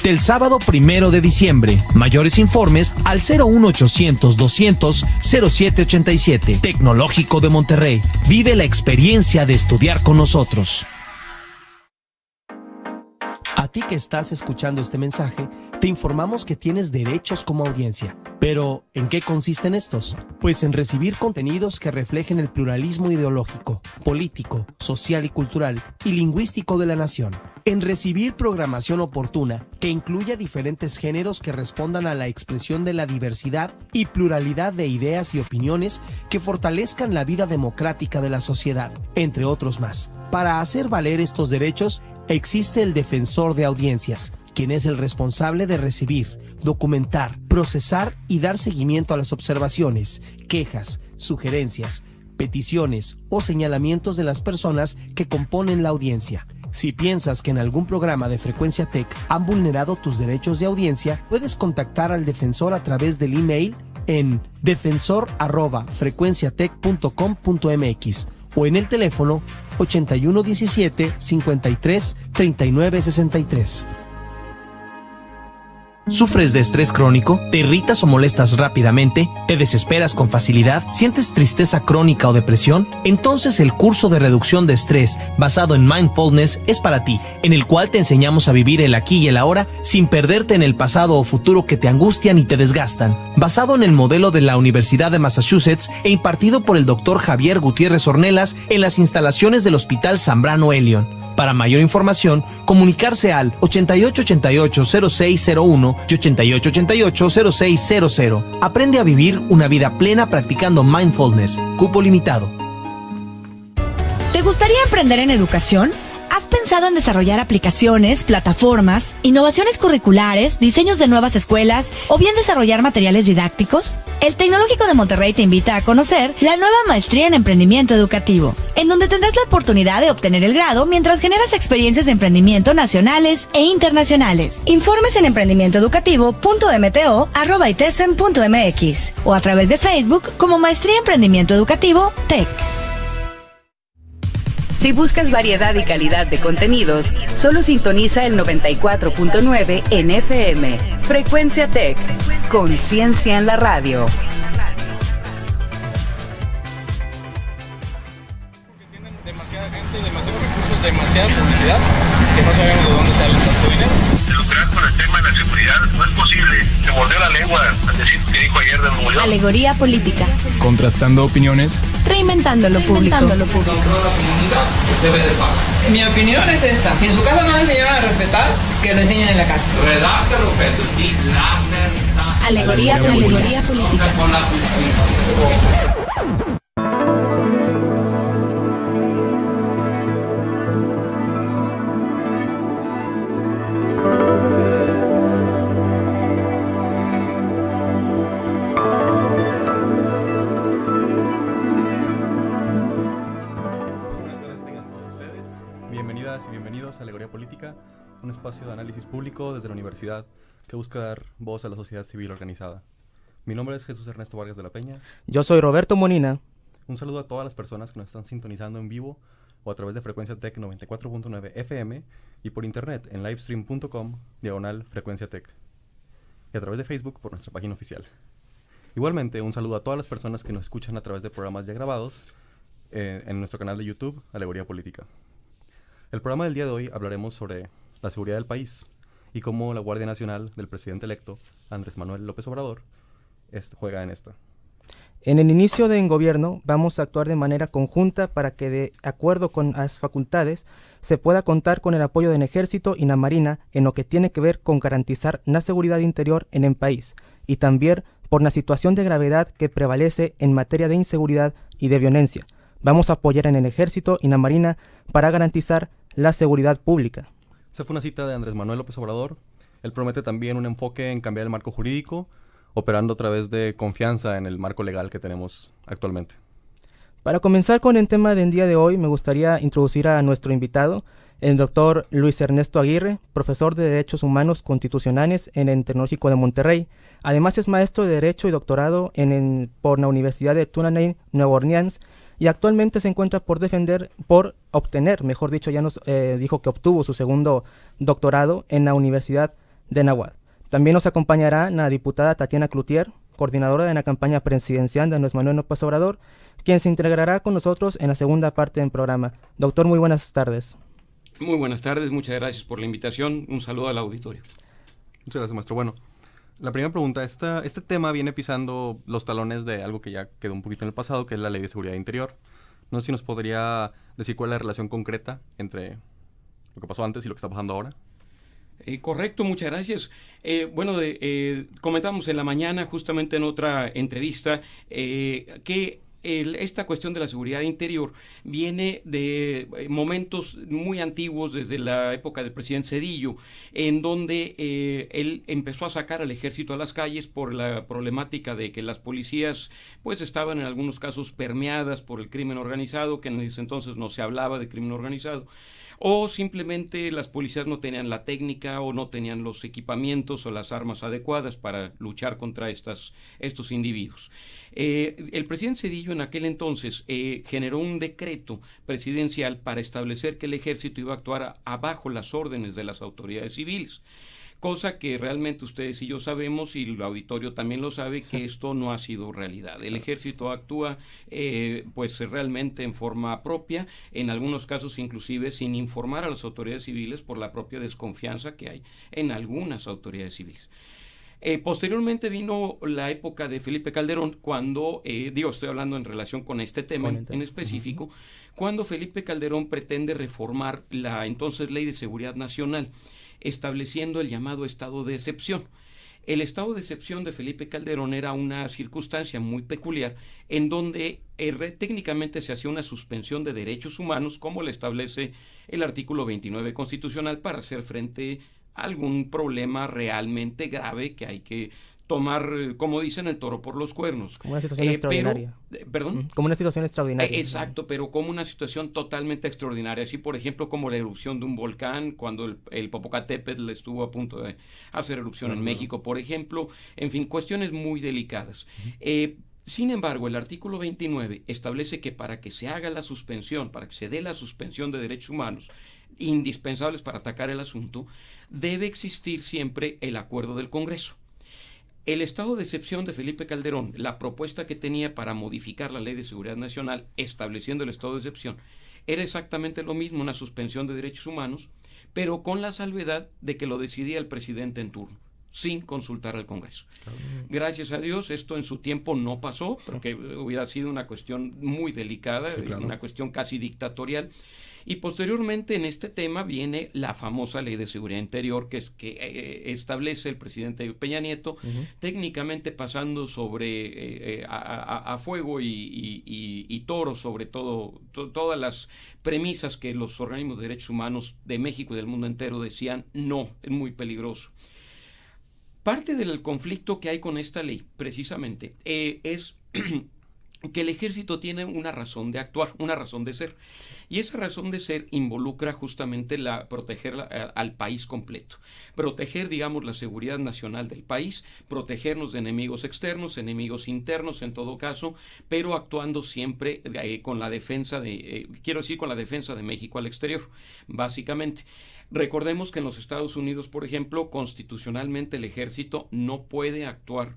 del sábado 1 de diciembre. Mayores informes al 01800 200 0787. Tecnológico de Monterrey. Vive la experiencia de estudiar con nosotros. A ti que estás escuchando este mensaje, te informamos que tienes derechos como audiencia. Pero, ¿en qué consisten estos? Pues en recibir contenidos que reflejen el pluralismo ideológico, político, social y cultural y lingüístico de la nación. En recibir programación oportuna que incluya diferentes géneros que respondan a la expresión de la diversidad y pluralidad de ideas y opiniones que fortalezcan la vida democrática de la sociedad, entre otros más. Para hacer valer estos derechos, existe el defensor de audiencias, quien es el responsable de recibir, documentar, procesar y dar seguimiento a las observaciones, quejas, sugerencias, peticiones o señalamientos de las personas que componen la audiencia. Si piensas que en algún programa de Frecuencia Tech han vulnerado tus derechos de audiencia, puedes contactar al defensor a través del email en defensor@frecuenciatech.com.mx o en el teléfono 8117 53 39 63. ¿Sufres de estrés crónico? ¿Te irritas o molestas rápidamente? ¿Te desesperas con facilidad? ¿Sientes tristeza crónica o depresión? Entonces el curso de reducción de estrés basado en mindfulness es para ti, en el cual te enseñamos a vivir el aquí y el ahora sin perderte en el pasado o futuro que te angustian y te desgastan. Basado en el modelo de la Universidad de Massachusetts e impartido por el Dr. Javier Gutiérrez Ornelas en las instalaciones del Hospital Zambrano Elion. Para mayor información, comunicarse al 8888-0601 y 8888-0600. Aprende a vivir una vida plena practicando mindfulness. Cupo limitado. ¿Te gustaría emprender en educación? ¿Has pensado en desarrollar aplicaciones, plataformas, innovaciones curriculares, diseños de nuevas escuelas o bien desarrollar materiales didácticos? El Tecnológico de Monterrey te invita a conocer la nueva maestría en emprendimiento educativo, en donde tendrás la oportunidad de obtener el grado mientras generas experiencias de emprendimiento nacionales e internacionales. Informes en emprendimientoeducativo.mto@itesen.mx o a través de Facebook como Maestría Emprendimiento Educativo TEC. Si buscas variedad y calidad de contenidos, solo sintoniza el 94.9 en FM. Frecuencia Tech. Conciencia en la radio. Porque tienen demasiada gente, demasiados recursos, demasiada publicidad, que no sabemos de dónde sale tanto dinero. Lucrar con el tema de la seguridad no es posible. Se mordió la lengua al decir que dijo ayer de Nuevo León. Alegoría política. Contrastando opiniones. Reinventando lo público. Mi opinión es esta: si en su casa no le enseñaron a respetar, que lo enseñen en la casa. Redacta, respeto, y la verdad. Alegoría política. Con la justicia. Bienvenidas y bienvenidos a Alegoría Política, un espacio de análisis público desde la universidad que busca dar voz a la sociedad civil organizada. Mi nombre es Jesús Ernesto Vargas de la Peña. Yo soy Roberto Monina. Un saludo a todas las personas que nos están sintonizando en vivo o a través de Frecuencia Tech 94.9 FM y por internet en livestream.com/Frecuencia Tech y a través de Facebook por nuestra página oficial. Igualmente, un saludo a todas las personas que nos escuchan a través de programas ya grabados en nuestro canal de YouTube, Alegoría Política. El programa del día de hoy hablaremos sobre la seguridad del país y cómo la Guardia Nacional del presidente electo, Andrés Manuel López Obrador, juega en esta. En el inicio del gobierno vamos a actuar de manera conjunta para que, de acuerdo con las facultades, se pueda contar con el apoyo del Ejército y la Marina en lo que tiene que ver con garantizar la seguridad interior en el país y también por la situación de gravedad que prevalece en materia de inseguridad y de violencia. Vamos a apoyar en el Ejército y la Marina para garantizar la seguridad pública. Esa fue una cita de Andrés Manuel López Obrador. Él promete también un enfoque en cambiar el marco jurídico, operando a través de confianza en el marco legal que tenemos actualmente. Para comenzar con el tema del día de hoy, me gustaría introducir a nuestro invitado, el doctor Luis Ernesto Aguirre, profesor de Derechos Humanos Constitucionales en el Tecnológico de Monterrey. Además es maestro de Derecho y doctorado por la Universidad de Tulane, Nueva Orleans, y actualmente se encuentra por obtener, ya nos dijo que obtuvo su segundo doctorado en la Universidad de Nahuatl. También nos acompañará la diputada Tatiana Cloutier, coordinadora de la campaña presidencial de Andrés Manuel López Obrador, quien se integrará con nosotros en la segunda parte del programa. Doctor, muy buenas tardes. Muy buenas tardes, muchas gracias por la invitación. Un saludo al auditorio. Muchas gracias, maestro. Bueno, la primera pregunta, este tema viene pisando los talones de algo que ya quedó un poquito en el pasado, que es la Ley de Seguridad Interior. No sé si nos podría decir cuál es la relación concreta entre lo que pasó antes y lo que está pasando ahora. Correcto, muchas gracias. Comentamos en la mañana, justamente en otra entrevista, que esta cuestión de la seguridad interior viene de momentos muy antiguos, desde la época del presidente Zedillo, en donde él empezó a sacar al ejército a las calles por la problemática de que las policías pues estaban en algunos casos permeadas por el crimen organizado, que en ese entonces no se hablaba de crimen organizado, o simplemente las policías no tenían la técnica o no tenían los equipamientos o las armas adecuadas para luchar contra estos individuos. El presidente Zedillo en aquel entonces generó un decreto presidencial para establecer que el ejército iba a actuar bajo las órdenes de las autoridades civiles. Cosa que realmente ustedes y yo sabemos, y el auditorio también lo sabe, que esto no ha sido realidad. El ejército actúa pues realmente en forma propia, en algunos casos inclusive sin informar a las autoridades civiles por la propia desconfianza que hay en algunas autoridades civiles. Posteriormente vino la época de Felipe Calderón, cuando, estoy hablando en relación con este tema en específico, cuando Felipe Calderón pretende reformar la entonces Ley de Seguridad Nacional, estableciendo el llamado estado de excepción. El estado de excepción de Felipe Calderón era una circunstancia muy peculiar en donde técnicamente se hacía una suspensión de derechos humanos, como le establece el artículo 29 constitucional, para hacer frente a algún problema realmente grave que hay que tomar, como dicen, el toro por los cuernos. Como una situación extraordinaria. ¿Perdón? Como una situación extraordinaria. Exacto, pero como una situación totalmente extraordinaria. Así, por ejemplo, como la erupción de un volcán, cuando el Popocatépetl estuvo a punto de hacer erupción en México, por ejemplo. En fin, cuestiones muy delicadas. Sin embargo, el artículo 29 establece que para que se haga la suspensión, para que se dé la suspensión de derechos humanos indispensables para atacar el asunto, debe existir siempre el acuerdo del Congreso. El estado de excepción de Felipe Calderón, la propuesta que tenía para modificar la Ley de Seguridad Nacional, estableciendo el estado de excepción, era exactamente lo mismo, una suspensión de derechos humanos, pero con la salvedad de que lo decidía el presidente en turno, sin consultar al Congreso. Gracias a Dios, esto en su tiempo no pasó, porque hubiera sido una cuestión muy delicada, una cuestión casi dictatorial. Y posteriormente en este tema viene la famosa Ley de Seguridad Interior, que establece el presidente Peña Nieto, técnicamente pasando sobre a fuego y toro sobre todas las premisas que los organismos de derechos humanos de México y del mundo entero decían, no, es muy peligroso. Parte del conflicto que hay con esta ley, precisamente, es que el ejército tiene una razón de actuar, una razón de ser. Y esa razón de ser involucra justamente proteger al país completo. Proteger, digamos, la seguridad nacional del país, protegernos de enemigos externos, enemigos internos en todo caso, pero actuando siempre con la defensa con la defensa de México al exterior, básicamente. Recordemos que en los Estados Unidos, por ejemplo, constitucionalmente el ejército no debe actuar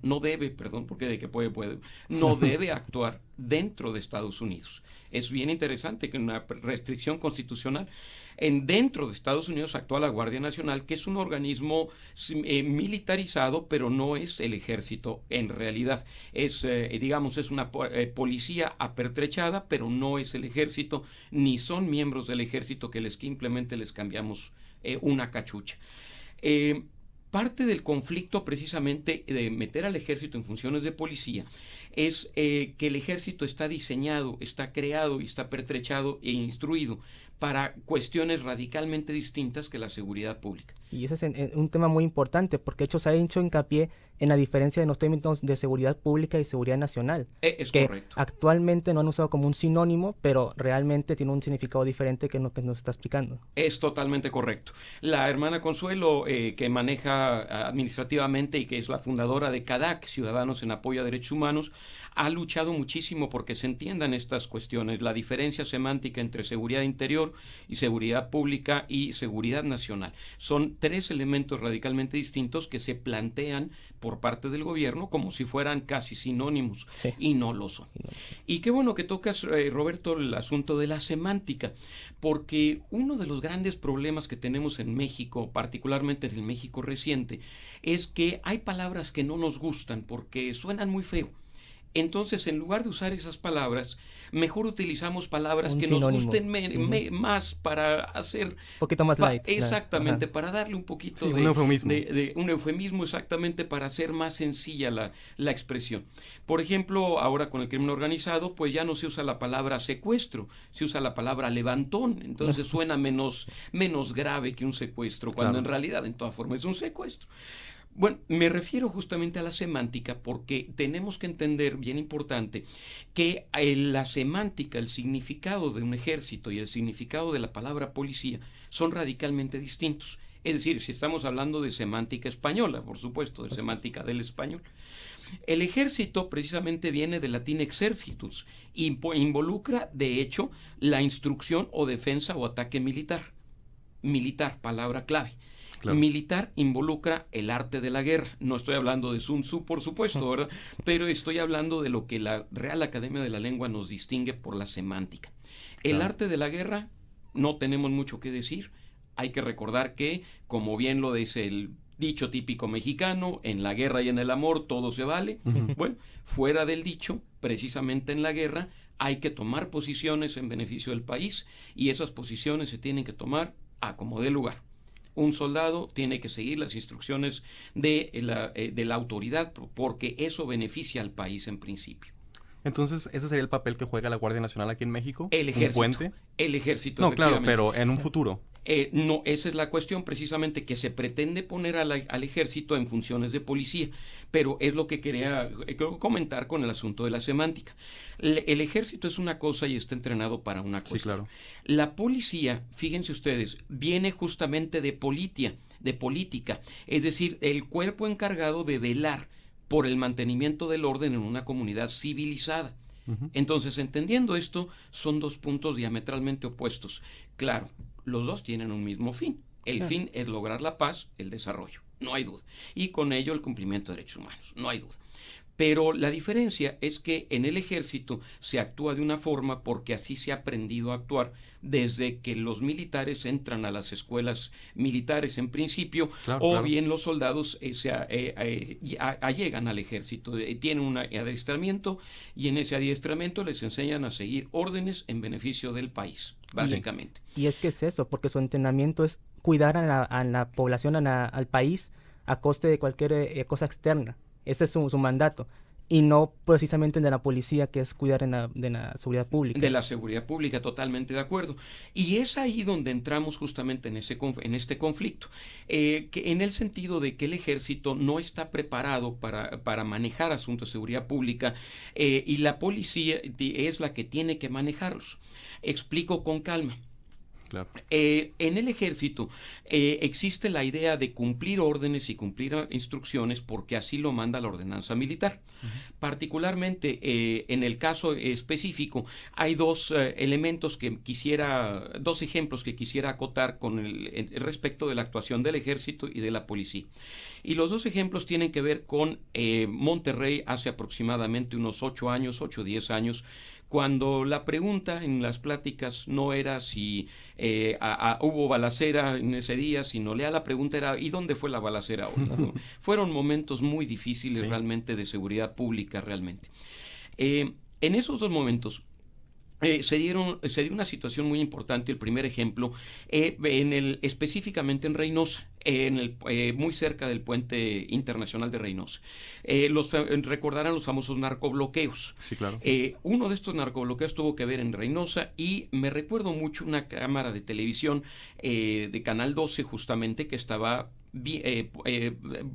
dentro de Estados Unidos. Es bien interesante que una restricción constitucional dentro de Estados Unidos actúa la Guardia Nacional, que es un organismo militarizado, pero no es el ejército en realidad. Es una policía apertrechada, pero no es el ejército, ni son miembros del ejército que simplemente les cambiamos una cachucha. Parte del conflicto precisamente de meter al ejército en funciones de policía es que el ejército está diseñado, está creado y está pertrechado e instruido para cuestiones radicalmente distintas que la seguridad pública. Y eso es un tema muy importante, porque de hecho se ha hecho hincapié en la diferencia de los términos de seguridad pública y seguridad nacional. Es que correcto. Actualmente no han usado como un sinónimo, pero realmente tiene un significado diferente que lo que nos está explicando. Es totalmente correcto. La hermana Consuelo, que maneja administrativamente y que es la fundadora de CADAC, Ciudadanos en Apoyo a Derechos Humanos, ha luchado muchísimo porque se entiendan estas cuestiones, la diferencia semántica entre seguridad interior Interior y Seguridad Pública y Seguridad Nacional. Son 3 elementos radicalmente distintos que se plantean por parte del gobierno como si fueran casi sinónimos, sí, y no lo son. Y qué bueno que tocas, Roberto, el asunto de la semántica, porque uno de los grandes problemas que tenemos en México, particularmente en el México reciente, es que hay palabras que no nos gustan porque suenan muy feo. Entonces, en lugar de usar esas palabras, mejor utilizamos palabras que nos gusten más para hacer... Un poquito más light. Exactamente, para darle un poquito un eufemismo. Un eufemismo, exactamente, para hacer más sencilla la expresión. Por ejemplo, ahora con el crimen organizado, pues ya no se usa la palabra secuestro, se usa la palabra levantón. Entonces suena menos grave que un secuestro, cuando en realidad, en toda forma, es un secuestro. Bueno, me refiero justamente a la semántica porque tenemos que entender, bien importante, que la semántica, el significado de un ejército y el significado de la palabra policía son radicalmente distintos. Es decir, si estamos hablando de semántica española, por supuesto, de semántica del español. El ejército precisamente viene del latín exercitus y involucra, de hecho, la instrucción o defensa o ataque militar. Militar, palabra clave. Claro. Militar involucra el arte de la guerra. No estoy hablando de Sun Tzu, por supuesto, ¿verdad? Pero estoy hablando de lo que la Real Academia de la Lengua nos distingue por la semántica. El arte de la guerra, no tenemos mucho que decir. Hay que recordar que, como bien lo dice el dicho típico mexicano, en la guerra y en el amor todo se vale. Bueno, fuera del dicho, precisamente en la guerra, hay que tomar posiciones en beneficio del país y esas posiciones se tienen que tomar a como dé lugar. Un soldado tiene que seguir las instrucciones de la autoridad porque eso beneficia al país en principio. Entonces, ¿ese sería el papel que juega la Guardia Nacional aquí en México? El ejército. ¿Un puente? El ejército, no, claro, pero en un futuro. No, esa es la cuestión precisamente, que se pretende poner al ejército en funciones de policía, pero es lo que quería comentar con el asunto de la semántica. El ejército es una cosa y está entrenado para una cosa. Sí, claro. La policía, fíjense ustedes, viene justamente de política, es decir, el cuerpo encargado de velar por el mantenimiento del orden en una comunidad civilizada. Entonces, entendiendo esto, son 2 puntos diametralmente opuestos. Claro, los dos tienen un mismo fin. El fin es lograr la paz, el desarrollo, no hay duda. Y con ello el cumplimiento de derechos humanos, no hay duda. Pero la diferencia es que en el ejército se actúa de una forma porque así se ha aprendido a actuar desde que los militares entran a las escuelas militares en principio, bien los soldados llegan al ejército, tienen un adiestramiento y en ese adiestramiento les enseñan a seguir órdenes en beneficio del país, básicamente. Y es que es eso, porque su entrenamiento es cuidar a la población, al país, a coste de cualquier cosa externa. Ese es su mandato, y no precisamente de la policía, que es cuidar de la seguridad pública. De la seguridad pública, totalmente de acuerdo. Y es ahí donde entramos justamente en este conflicto, que en el sentido de que el ejército no está preparado para manejar asuntos de seguridad pública y la policía es la que tiene que manejarlos. Explico con calma. Claro. En el ejército existe la idea de cumplir órdenes y cumplir instrucciones porque así lo manda la ordenanza militar. Particularmente en el caso específico hay 2 ejemplos que quisiera acotar con respecto de la actuación del ejército y de la policía. Y los 2 ejemplos tienen que ver con Monterrey hace aproximadamente unos 8 o 10 años, cuando la pregunta en las pláticas no era si hubo balacera en ese día, sino la pregunta era ¿y dónde fue la balacera hoy? Fueron momentos muy difíciles realmente de seguridad pública realmente. En esos 2 momentos se dio una situación muy importante. El primer ejemplo, específicamente en Reynosa, muy cerca del puente internacional de Reynosa. Recordarán los famosos narcobloqueos. Sí, claro. Uno de estos narcobloqueos tuvo que ver en Reynosa y me recuerdo mucho una cámara de televisión de Canal 12 justamente que estaba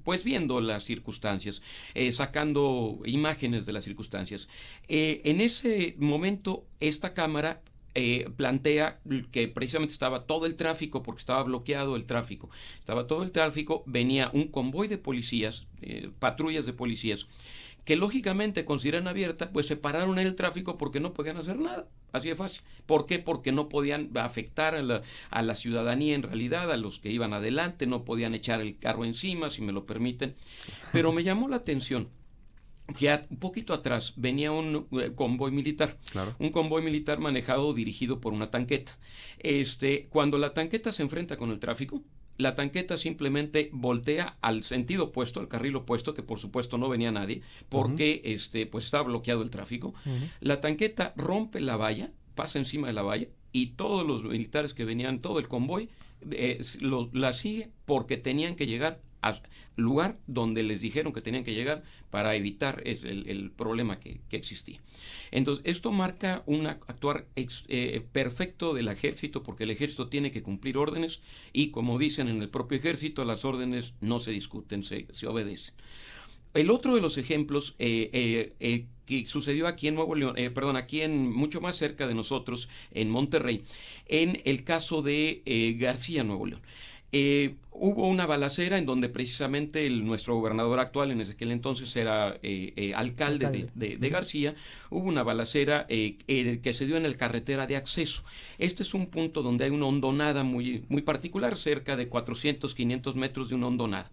pues viendo las circunstancias, sacando imágenes de las circunstancias. En ese momento esta cámara plantea que precisamente estaba todo el tráfico, porque estaba bloqueado el tráfico, venía un convoy de policías, patrullas de policías, que lógicamente con sirena abierta pues se pararon en el tráfico porque no podían hacer nada. Así de fácil. ¿Por qué? Porque no podían afectar a la ciudadanía en realidad, a los que iban adelante, no podían echar el carro encima, si me lo permiten. Pero me llamó la atención que un poquito atrás venía un convoy militar, Claro. un convoy militar manejado, dirigido por una tanqueta. Cuando la tanqueta se enfrenta con el tráfico, la tanqueta simplemente voltea al sentido opuesto, al carril opuesto, que por supuesto no venía nadie, porque pues estaba bloqueado el tráfico. La tanqueta rompe la valla, pasa encima de la valla, y todos los militares que venían, todo el convoy, la sigue porque tenían que llegar al lugar donde les dijeron que tenían que llegar para evitar el problema que existía. Entonces, esto marca un actuar perfecto del ejército, porque el ejército tiene que cumplir órdenes y, como dicen en el propio ejército, las órdenes no se discuten, se obedecen. El otro de los ejemplos que sucedió aquí en Nuevo León, aquí mucho más cerca de nosotros, en Monterrey, en el caso de García, Nuevo León. Hubo una balacera en donde precisamente nuestro gobernador actual, en aquel entonces era alcalde de García. Hubo una balacera que se dio en la carretera de acceso. Este es un punto donde hay una hondonada muy, muy particular, cerca de 400, 500 metros de una hondonada.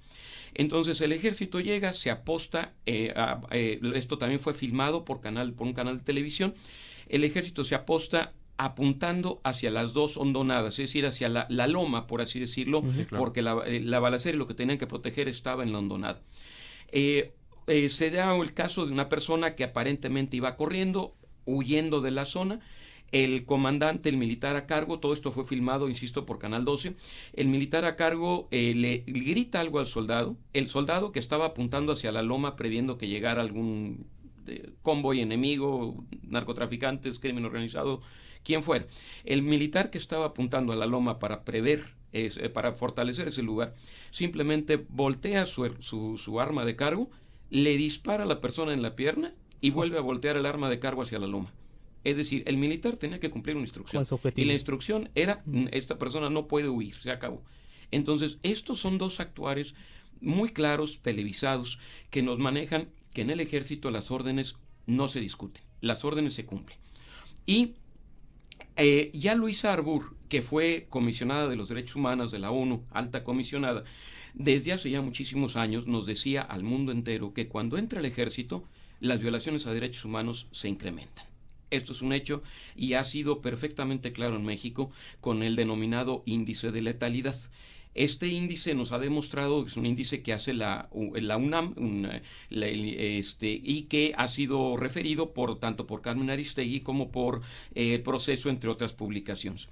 Entonces el ejército llega, se aposta, esto también fue filmado por un canal de televisión. El ejército se aposta apuntando hacia las dos hondonadas, es decir, hacia la loma, por así decirlo, Sí, claro. porque la balacera y lo que tenían que proteger estaba en la hondonada. Se da el caso de una persona que aparentemente iba corriendo, huyendo de la zona. El comandante, el militar a cargo, todo esto fue filmado, insisto, por Canal 12, el militar a cargo le grita algo al soldado, el soldado que estaba apuntando hacia la loma previendo que llegara algún convoy enemigo, narcotraficantes, crimen organizado, quien fuera. El militar que estaba apuntando a la loma para para fortalecer ese lugar, simplemente voltea su arma de cargo, le dispara a la persona en la pierna y vuelve a voltear el arma de cargo hacia la loma. Es decir, el militar tenía que cumplir una instrucción. Y la instrucción era, esta persona no puede huir, se acabó. Entonces, estos son dos actuares muy claros, televisados, que nos manejan que en el ejército las órdenes no se discuten, las órdenes se cumplen. Y ya Luisa Arbour, que fue comisionada de los derechos humanos de la ONU, alta comisionada, desde hace ya muchísimos años nos decía al mundo entero que cuando entra el ejército, las violaciones a derechos humanos se incrementan. Esto es un hecho y ha sido perfectamente claro en México con el denominado índice de letalidad. Este índice nos ha demostrado que es un índice que hace la UNAM y que ha sido referido tanto por Carmen Aristegui como por Proceso, entre otras publicaciones.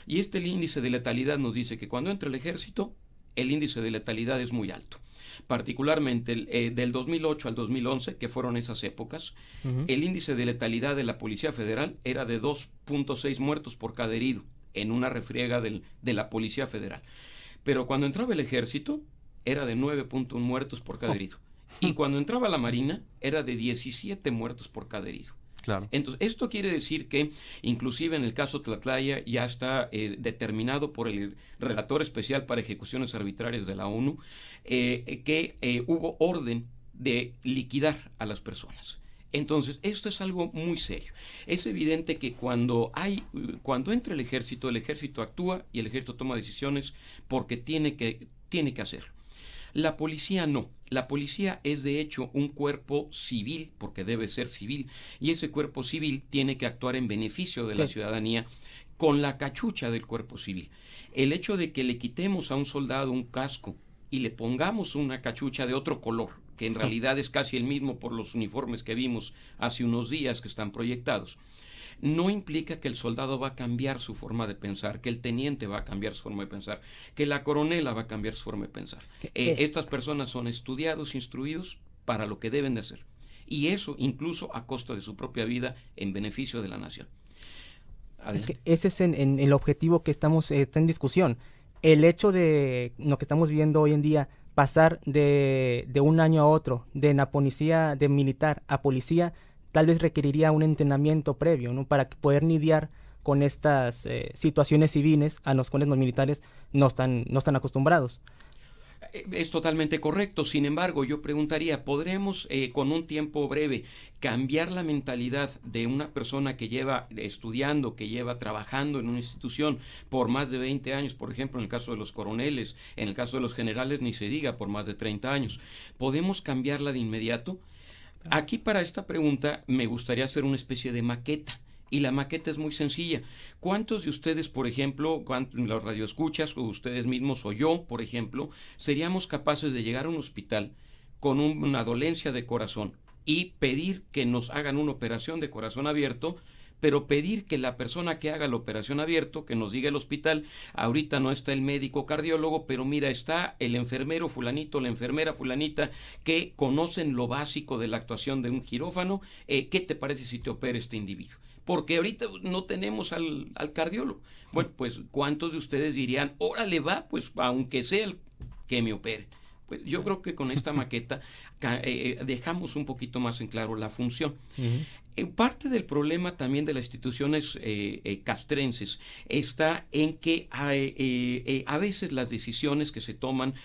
Y el índice de letalidad nos dice que cuando entra el ejército, el índice de letalidad es muy alto. Particularmente del 2008 al 2011, que fueron esas épocas, el índice de letalidad de la Policía Federal era de 2.6 muertos por cada herido en una refriega de la Policía Federal. Pero cuando entraba el ejército, era de 9.1 muertos por cada herido. Y cuando entraba la Marina, era de 17 muertos por cada herido. Claro. Entonces, esto quiere decir que, inclusive en el caso Tlatlaya, ya está determinado por el Relator Especial para Ejecuciones Arbitrarias de la ONU, que hubo orden de liquidar a las personas. Entonces, esto es algo muy serio. Es evidente que cuando entra el ejército actúa y el ejército toma decisiones porque tiene que hacerlo. La policía no. La policía es de hecho un cuerpo civil, porque debe ser civil, y ese cuerpo civil tiene que actuar en beneficio de la ciudadanía con la cachucha del cuerpo civil. El hecho de que le quitemos a un soldado un casco y le pongamos una cachucha de otro color, que en realidad es casi el mismo por los uniformes que vimos hace unos días que están proyectados, no implica que el soldado va a cambiar su forma de pensar, que el teniente va a cambiar su forma de pensar, que la coronela va a cambiar su forma de pensar. Estas personas son estudiados, instruidos para lo que deben de hacer. Y eso incluso a costa de su propia vida en beneficio de la nación. Adelante. Es que ese es en el objetivo que está en discusión. El hecho de lo que estamos viendo hoy en día, pasar de un año a otro, de la policía, de militar a policía, tal vez requeriría un entrenamiento previo, ¿no? Para poder lidiar con estas situaciones civiles a las cuales los militares no están acostumbrados. Es totalmente correcto. Sin embargo, yo preguntaría, ¿podremos con un tiempo breve cambiar la mentalidad de una persona que lleva estudiando, que lleva trabajando en una institución por más de 20 años, por ejemplo, en el caso de los coroneles, en el caso de los generales, ni se diga, por más de 30 años? ¿Podemos cambiarla de inmediato? Aquí para esta pregunta me gustaría hacer una especie de maqueta. Y la maqueta es muy sencilla. ¿Cuántos de ustedes, por ejemplo, los radioescuchas, o ustedes mismos, o yo, por ejemplo, seríamos capaces de llegar a un hospital con una dolencia de corazón y pedir que nos hagan una operación de corazón abierto, pero pedir que la persona que haga la operación abierto, que nos diga el hospital, ahorita no está el médico cardiólogo, pero mira, está el enfermero fulanito, la enfermera fulanita, que conocen lo básico de la actuación de un quirófano, ¿qué te parece si te opera este individuo? Porque ahorita no tenemos al cardiólogo. Bueno, pues, ¿cuántos de ustedes dirían, órale va, pues, aunque sea el que me opere? Pues yo creo que con esta maqueta dejamos un poquito más en claro la función. Parte del problema también de las instituciones castrenses está en que a veces las decisiones que se toman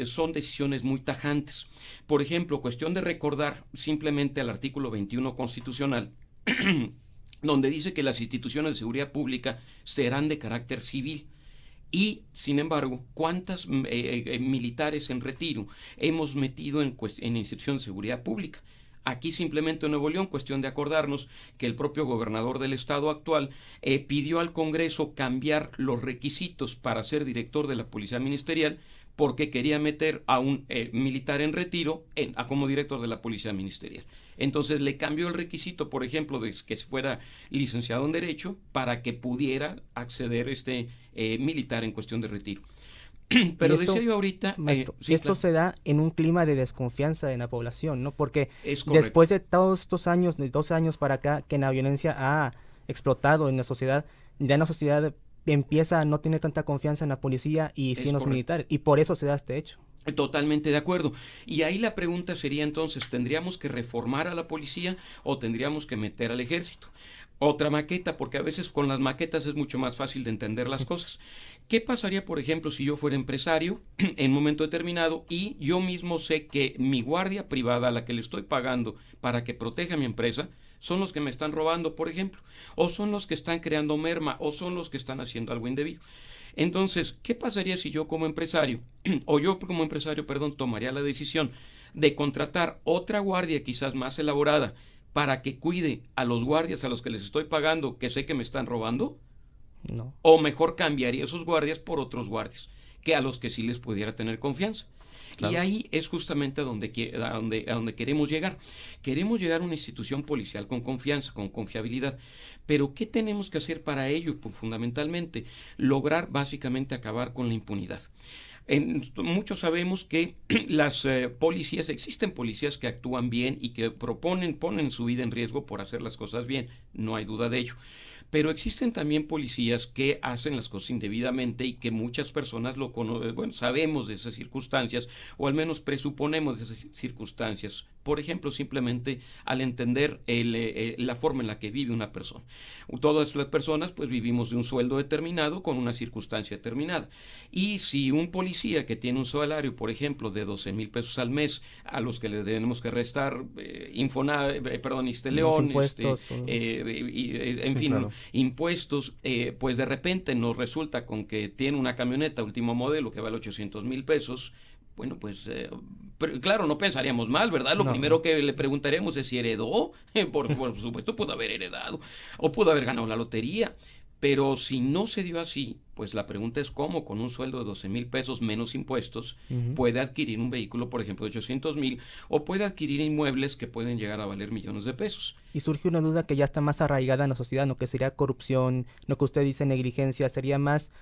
son decisiones muy tajantes. Por ejemplo, cuestión de recordar simplemente al artículo 21 constitucional, donde dice que las instituciones de seguridad pública serán de carácter civil. Y, sin embargo, ¿cuántas militares en retiro hemos metido en instituciones de seguridad pública? Aquí simplemente en Nuevo León, cuestión de acordarnos que el propio gobernador del estado actual pidió al Congreso cambiar los requisitos para ser director de la Policía Ministerial, porque quería meter a un militar en retiro como director de la Policía Ministerial. Entonces le cambió el requisito, por ejemplo, de que fuera licenciado en Derecho para que pudiera acceder militar en cuestión de retiro. Pero esto, decía yo ahorita... Maestro, sí, esto claro. se da en un clima de desconfianza en la población, ¿no? Porque después de todos estos años, de 2 años para acá, que la violencia ha explotado en la sociedad, ya en la sociedad empieza a no tener tanta confianza en la policía y sí en los militares, y por eso se da este hecho. Totalmente de acuerdo. Y ahí la pregunta sería entonces, ¿tendríamos que reformar a la policía o tendríamos que meter al ejército? Otra maqueta, porque a veces con las maquetas es mucho más fácil de entender las cosas. ¿Qué pasaría, por ejemplo, si yo fuera empresario en un momento determinado y yo mismo sé que mi guardia privada a la que le estoy pagando para que proteja mi empresa son los que me están robando, por ejemplo, o son los que están creando merma, o son los que están haciendo algo indebido? Entonces, ¿qué pasaría si yo como empresario, tomaría la decisión de contratar otra guardia quizás más elaborada para que cuide a los guardias a los que les estoy pagando, que sé que me están robando? No. O mejor cambiaría esos guardias por otros guardias, que a los que sí les pudiera tener confianza. Claro. Y ahí es justamente a donde queremos llegar. Queremos llegar a una institución policial con confianza, con confiabilidad. Pero ¿qué tenemos que hacer para ello? Pues fundamentalmente lograr básicamente acabar con la impunidad. Muchos sabemos que las policías, existen policías que actúan bien y que ponen su vida en riesgo por hacer las cosas bien, no hay duda de ello. Pero existen también policías que hacen las cosas indebidamente y que muchas personas sabemos de esas circunstancias, o al menos presuponemos de esas circunstancias. Por ejemplo, simplemente al entender la forma en la que vive una persona. Todas las personas pues vivimos de un sueldo determinado con una circunstancia determinada. Y si un policía que tiene un salario, por ejemplo, de 12,000 pesos al mes, a los que le tenemos que restar Isteleón, impuestos, en fin, claro, impuestos, pues de repente nos resulta con que tiene una camioneta último modelo que vale 800,000 pesos. Bueno, pues, pero, claro, no pensaríamos mal, ¿verdad? Lo primero que le preguntaremos es si heredó. Por supuesto, pudo haber heredado o pudo haber ganado la lotería. Pero si no se dio así, pues la pregunta es cómo con un sueldo de 12,000 pesos menos impuestos puede adquirir un vehículo, por ejemplo, de 800,000, o puede adquirir inmuebles que pueden llegar a valer millones de pesos. Y surge una duda que ya está más arraigada en la sociedad, ¿no? Que sería corrupción, lo que usted dice negligencia, sería más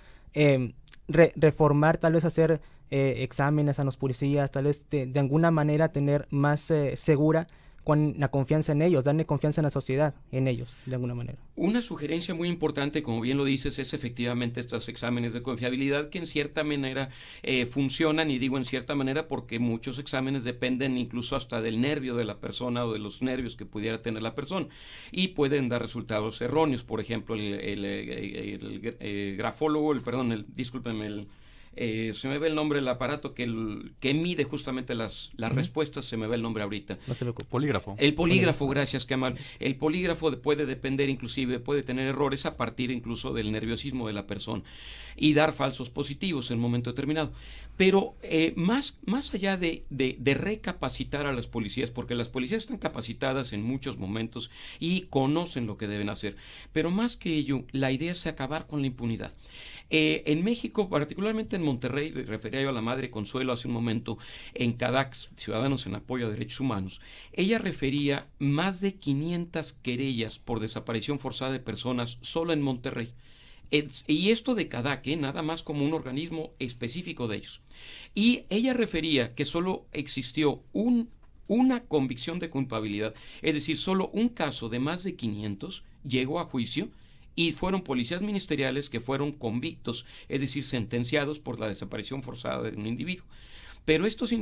reformar, tal vez hacer exámenes a los policías, tal vez de alguna manera tener más segura con la confianza en ellos, darle confianza en la sociedad, en ellos, de alguna manera. Una sugerencia muy importante, como bien lo dices, es efectivamente estos exámenes de confiabilidad que en cierta manera funcionan, y digo en cierta manera porque muchos exámenes dependen incluso hasta del nervio de la persona o de los nervios que pudiera tener la persona, y pueden dar resultados erróneos. Por ejemplo, el grafólogo, se me ve el nombre del aparato que mide justamente las respuestas, se me ve el nombre ahorita. No se me ocurre. Polígrafo. El polígrafo, gracias, Kemal. El polígrafo puede depender, inclusive, puede tener errores a partir incluso del nerviosismo de la persona y dar falsos positivos en un momento determinado. Pero más allá de recapacitar a las policías, porque las policías están capacitadas en muchos momentos y conocen lo que deben hacer, pero más que ello, la idea es acabar con la impunidad. En México, particularmente en Monterrey, refería yo a la madre Consuelo hace un momento, en CADAC, Ciudadanos en Apoyo a Derechos Humanos, ella refería más de 500 querellas por desaparición forzada de personas solo en Monterrey. Y esto de CADAC, nada más como un organismo específico de ellos. Y ella refería que solo existió una convicción de culpabilidad, es decir, solo un caso de más de 500 llegó a juicio, y fueron policías ministeriales que fueron convictos, es decir, sentenciados por la desaparición forzada de un individuo. Pero estos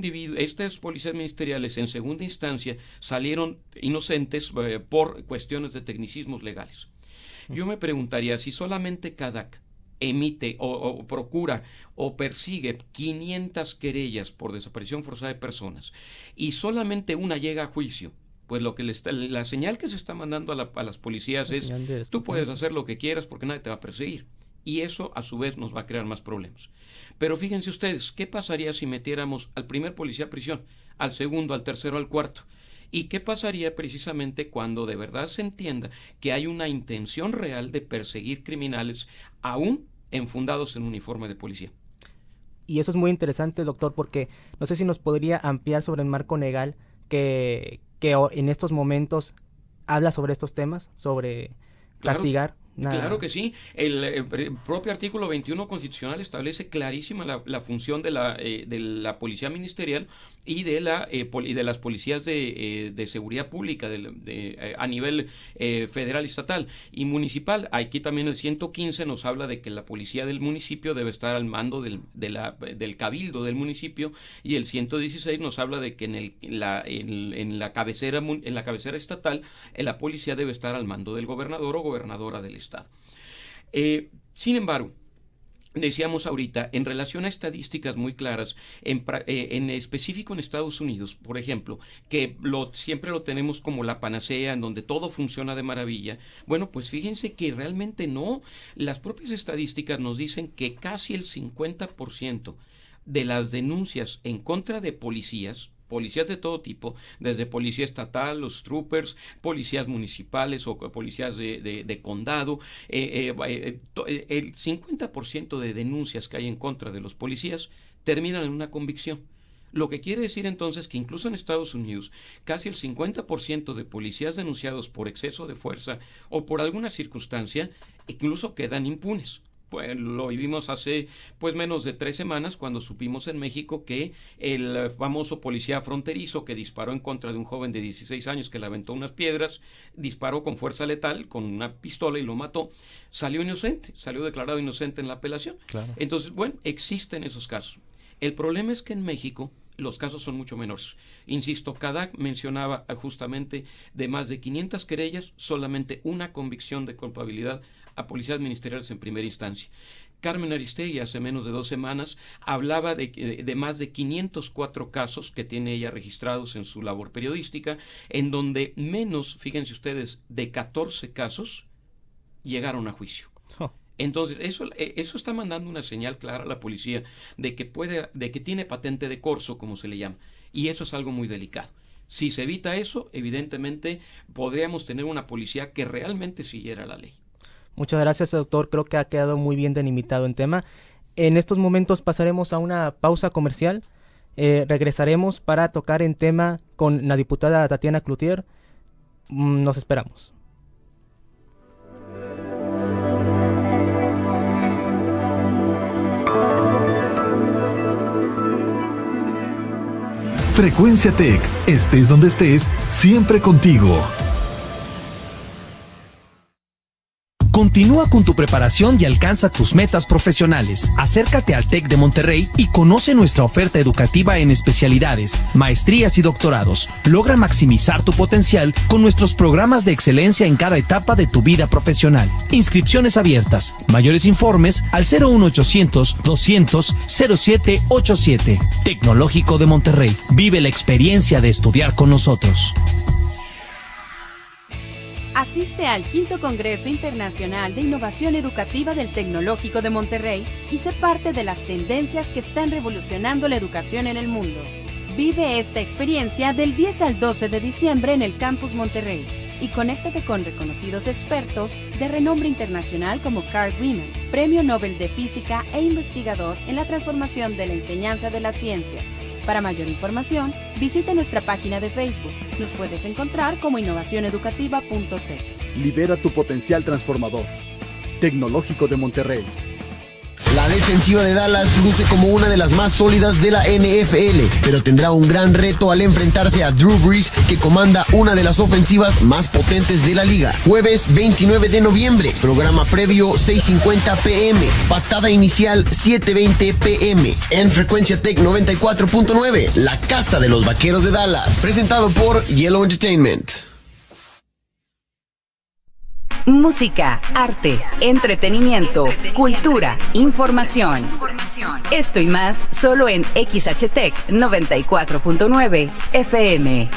policías ministeriales en segunda instancia salieron inocentes por cuestiones de tecnicismos legales. Yo me preguntaría si solamente CADAC emite o procura o persigue 500 querellas por desaparición forzada de personas y solamente una llega a juicio, pues la señal que se está mandando a las policías es: tú puedes hacer lo que quieras porque nadie te va a perseguir. Y eso a su vez nos va a crear más problemas. Pero fíjense ustedes, ¿qué pasaría si metiéramos al primer policía a prisión, al segundo, al tercero, al cuarto? ¿Y qué pasaría precisamente cuando de verdad se entienda que hay una intención real de perseguir criminales aún enfundados en uniforme de policía? Y eso es muy interesante, doctor, porque no sé si nos podría ampliar sobre el marco legal que en estos momentos habla sobre estos temas, sobre castigar. Claro que sí. El propio artículo 21 constitucional establece clarísima la función de la policía ministerial y de las policías de seguridad pública a nivel federal, estatal y municipal. Aquí también el 115 nos habla de que la policía del municipio debe estar al mando del cabildo del municipio, y el 116 nos habla de que en la cabecera estatal la policía debe estar al mando del gobernador o gobernadora del estado. Sin embargo, decíamos ahorita, en relación a estadísticas muy claras, en específico en Estados Unidos, por ejemplo, que siempre lo tenemos como la panacea, en donde todo funciona de maravilla. Bueno, pues fíjense que realmente no. Las propias estadísticas nos dicen que casi el 50% de las denuncias en contra de policías de todo tipo, desde policía estatal, los troopers, policías municipales o policías de condado, el 50% de denuncias que hay en contra de los policías terminan en una convicción. Lo que quiere decir entonces que incluso en Estados Unidos, casi el 50% de policías denunciados por exceso de fuerza o por alguna circunstancia, incluso quedan impunes. Pues lo vivimos hace menos de 3 semanas cuando supimos en México que el famoso policía fronterizo que disparó en contra de un joven de 16 años que le aventó unas piedras, disparó con fuerza letal, con una pistola y lo mató, salió inocente, salió declarado inocente en la apelación. Claro. Entonces, existen esos casos. El problema es que en México los casos son mucho menores. Insisto, CADAC mencionaba justamente de más de 500 querellas, solamente una convicción de culpabilidad a policías ministeriales en primera instancia. Carmen Aristegui hace menos de 2 semanas hablaba de más de 504 casos que tiene ella registrados en su labor periodística, en donde menos, fíjense ustedes, de 14 casos llegaron a juicio. Entonces, eso está mandando una señal clara a la policía de que tiene patente de corso, como se le llama, y eso es algo muy delicado. Si se evita eso, evidentemente podríamos tener una policía que realmente siguiera la ley. Muchas gracias, doctor. Creo que ha quedado muy bien delimitado el tema. En estos momentos pasaremos a una pausa comercial. Regresaremos para tocar en tema con la diputada Tatiana Cloutier. Nos esperamos. Frecuencia Tech, estés donde estés, siempre contigo. Continúa con tu preparación y alcanza tus metas profesionales. Acércate al TEC de Monterrey y conoce nuestra oferta educativa en especialidades, maestrías y doctorados. Logra maximizar tu potencial con nuestros programas de excelencia en cada etapa de tu vida profesional. Inscripciones abiertas. Mayores informes al 01800 200 0787. Tecnológico de Monterrey. Vive la experiencia de estudiar con nosotros. Asiste al 5º Congreso Internacional de Innovación Educativa del Tecnológico de Monterrey y sé parte de las tendencias que están revolucionando la educación en el mundo. Vive esta experiencia del 10 al 12 de diciembre en el Campus Monterrey y conéctate con reconocidos expertos de renombre internacional como Carl Wieman, Premio Nobel de Física e investigador en la transformación de la enseñanza de las ciencias. Para mayor información, visita nuestra página de Facebook. Nos puedes encontrar como innovacioneducativa.tech. Libera tu potencial transformador. Tecnológico de Monterrey. La defensiva de Dallas luce como una de las más sólidas de la NFL, pero tendrá un gran reto al enfrentarse a Drew Brees, que comanda una de las ofensivas más potentes de la liga. Jueves 29 de noviembre, programa previo 6:50 p.m., patada inicial 7:20 p.m. en Frecuencia Tech 94.9, la casa de los Vaqueros de Dallas. Presentado por Yellow Entertainment. Música, arte, entretenimiento, cultura, información. Esto y más solo en XHTEC 94.9 FM.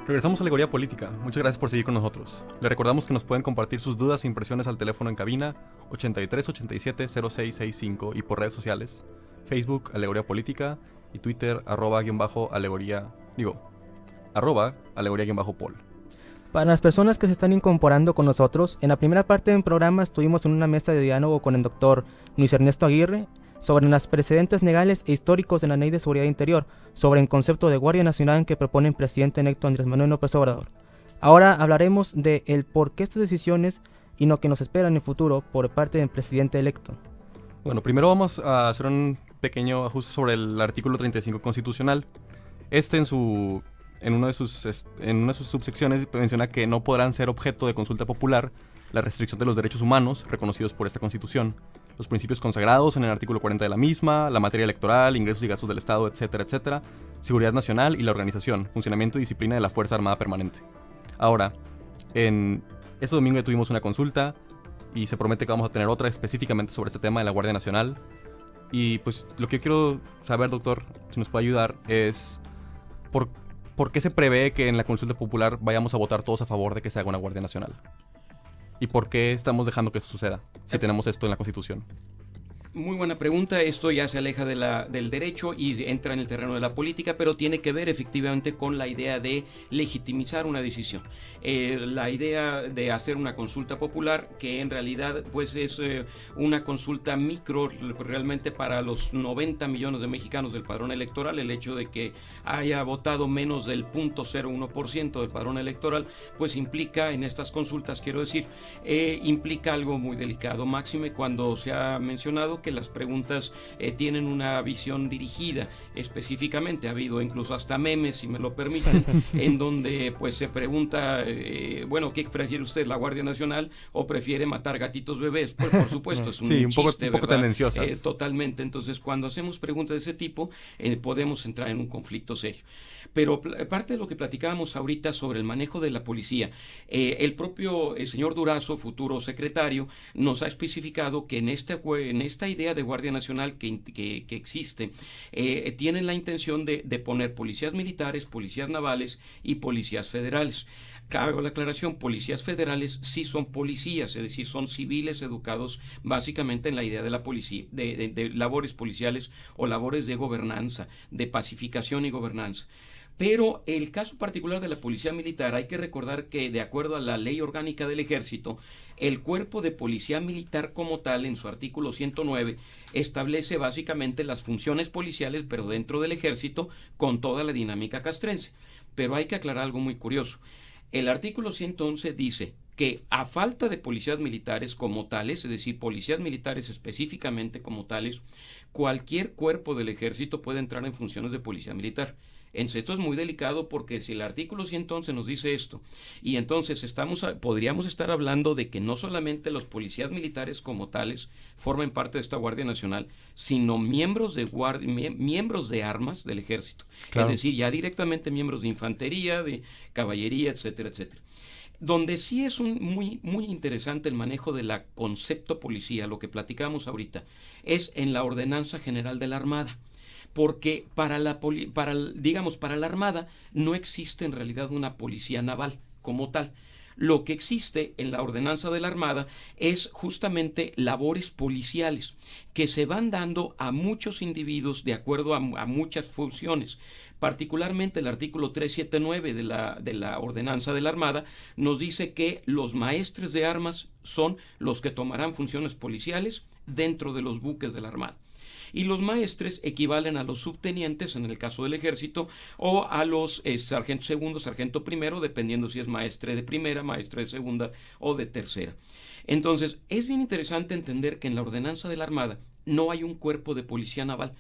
Regresamos a Alegoría Política. Muchas gracias por seguir con nosotros. Le recordamos que nos pueden compartir sus dudas e impresiones al teléfono en cabina 83 87 0665 y por redes sociales, Facebook Alegoría Política y Twitter @alegoría_pol. Para las personas que se están incorporando con nosotros, en la primera parte del programa estuvimos en una mesa de diálogo con el doctor Luis Ernesto Aguirre sobre los precedentes legales e históricos de la Ley de Seguridad Interior, sobre el concepto de Guardia Nacional que propone el presidente electo Andrés Manuel López Obrador. Ahora hablaremos de el por qué estas decisiones y lo que nos espera en el futuro por parte del presidente electo. Bueno, primero vamos a hacer un pequeño ajuste sobre el artículo 35 constitucional. En una de sus subsecciones menciona que no podrán ser objeto de consulta popular la restricción de los derechos humanos reconocidos por esta Constitución, los principios consagrados en el artículo 40 de la misma, la materia electoral, ingresos y gastos del Estado, etcétera, etcétera, seguridad nacional y la organización, funcionamiento y disciplina de la Fuerza Armada Permanente. Ahora, este domingo ya tuvimos una consulta y se promete que vamos a tener otra específicamente sobre este tema de la Guardia Nacional. Y pues lo que yo quiero saber, doctor, si nos puede ayudar, es ¿por qué se prevé que en la consulta popular vayamos a votar todos a favor de que se haga una Guardia Nacional? ¿Y por qué estamos dejando que eso suceda si tenemos esto en la Constitución? Muy buena pregunta. Esto ya se aleja del derecho y entra en el terreno de la política, pero tiene que ver efectivamente con la idea de legitimizar una decisión. La idea de hacer una consulta popular, que en realidad pues es una consulta micro realmente para los 90 millones de mexicanos del padrón electoral. El hecho de que haya votado menos del 0.01% del padrón electoral pues implica en estas consultas, implica algo muy delicado, máxime cuando se ha mencionado que las preguntas tienen una visión dirigida específicamente. Ha habido incluso hasta memes, si me lo permiten, en donde pues se pregunta, ¿qué prefiere usted, la Guardia Nacional o prefiere matar gatitos bebés? Pues por supuesto, es un chiste, un poco tendenciosas. Totalmente. Entonces, cuando hacemos preguntas de ese tipo, podemos entrar en un conflicto serio. Pero parte de lo que platicábamos ahorita sobre el manejo de la policía, el propio señor Durazo, futuro secretario, nos ha especificado que en esta idea de Guardia Nacional que existe, tienen la intención de poner policías militares, policías navales y policías federales. Hago la aclaración, policías federales sí son policías, es decir, son civiles educados básicamente en la idea de la policía, de labores policiales o labores de gobernanza, de pacificación y gobernanza. Pero el caso particular de la policía militar, hay que recordar que de acuerdo a la Ley Orgánica del Ejército, el cuerpo de policía militar como tal, en su artículo 109, establece básicamente las funciones policiales, pero dentro del Ejército, con toda la dinámica castrense. Pero hay que aclarar algo muy curioso. El artículo 111 dice que a falta de policías militares como tales, es decir, policías militares específicamente como tales, cualquier cuerpo del ejército puede entrar en funciones de policía militar. Entonces, esto es muy delicado porque si el artículo 111 nos dice esto, y entonces podríamos estar hablando de que no solamente los policías militares como tales formen parte de esta Guardia Nacional, sino miembros de armas del ejército. Claro. Es decir, ya directamente miembros de infantería, de caballería, etcétera, etcétera. Donde sí es muy interesante el manejo del concepto policía, lo que platicamos ahorita, es en la Ordenanza General de la Armada. Porque para la Armada no existe en realidad una policía naval como tal. Lo que existe en la ordenanza de la Armada es justamente labores policiales que se van dando a muchos individuos de acuerdo a muchas funciones. Particularmente el artículo 379 de la ordenanza de la Armada nos dice que los maestres de armas son los que tomarán funciones policiales dentro de los buques de la Armada. Y los maestres equivalen a los subtenientes en el caso del ejército o a los sargento segundo, sargento primero, dependiendo si es maestre de primera, maestre de segunda o de tercera. Entonces, es bien interesante entender que en la ordenanza de la Armada no hay un cuerpo de policía naval.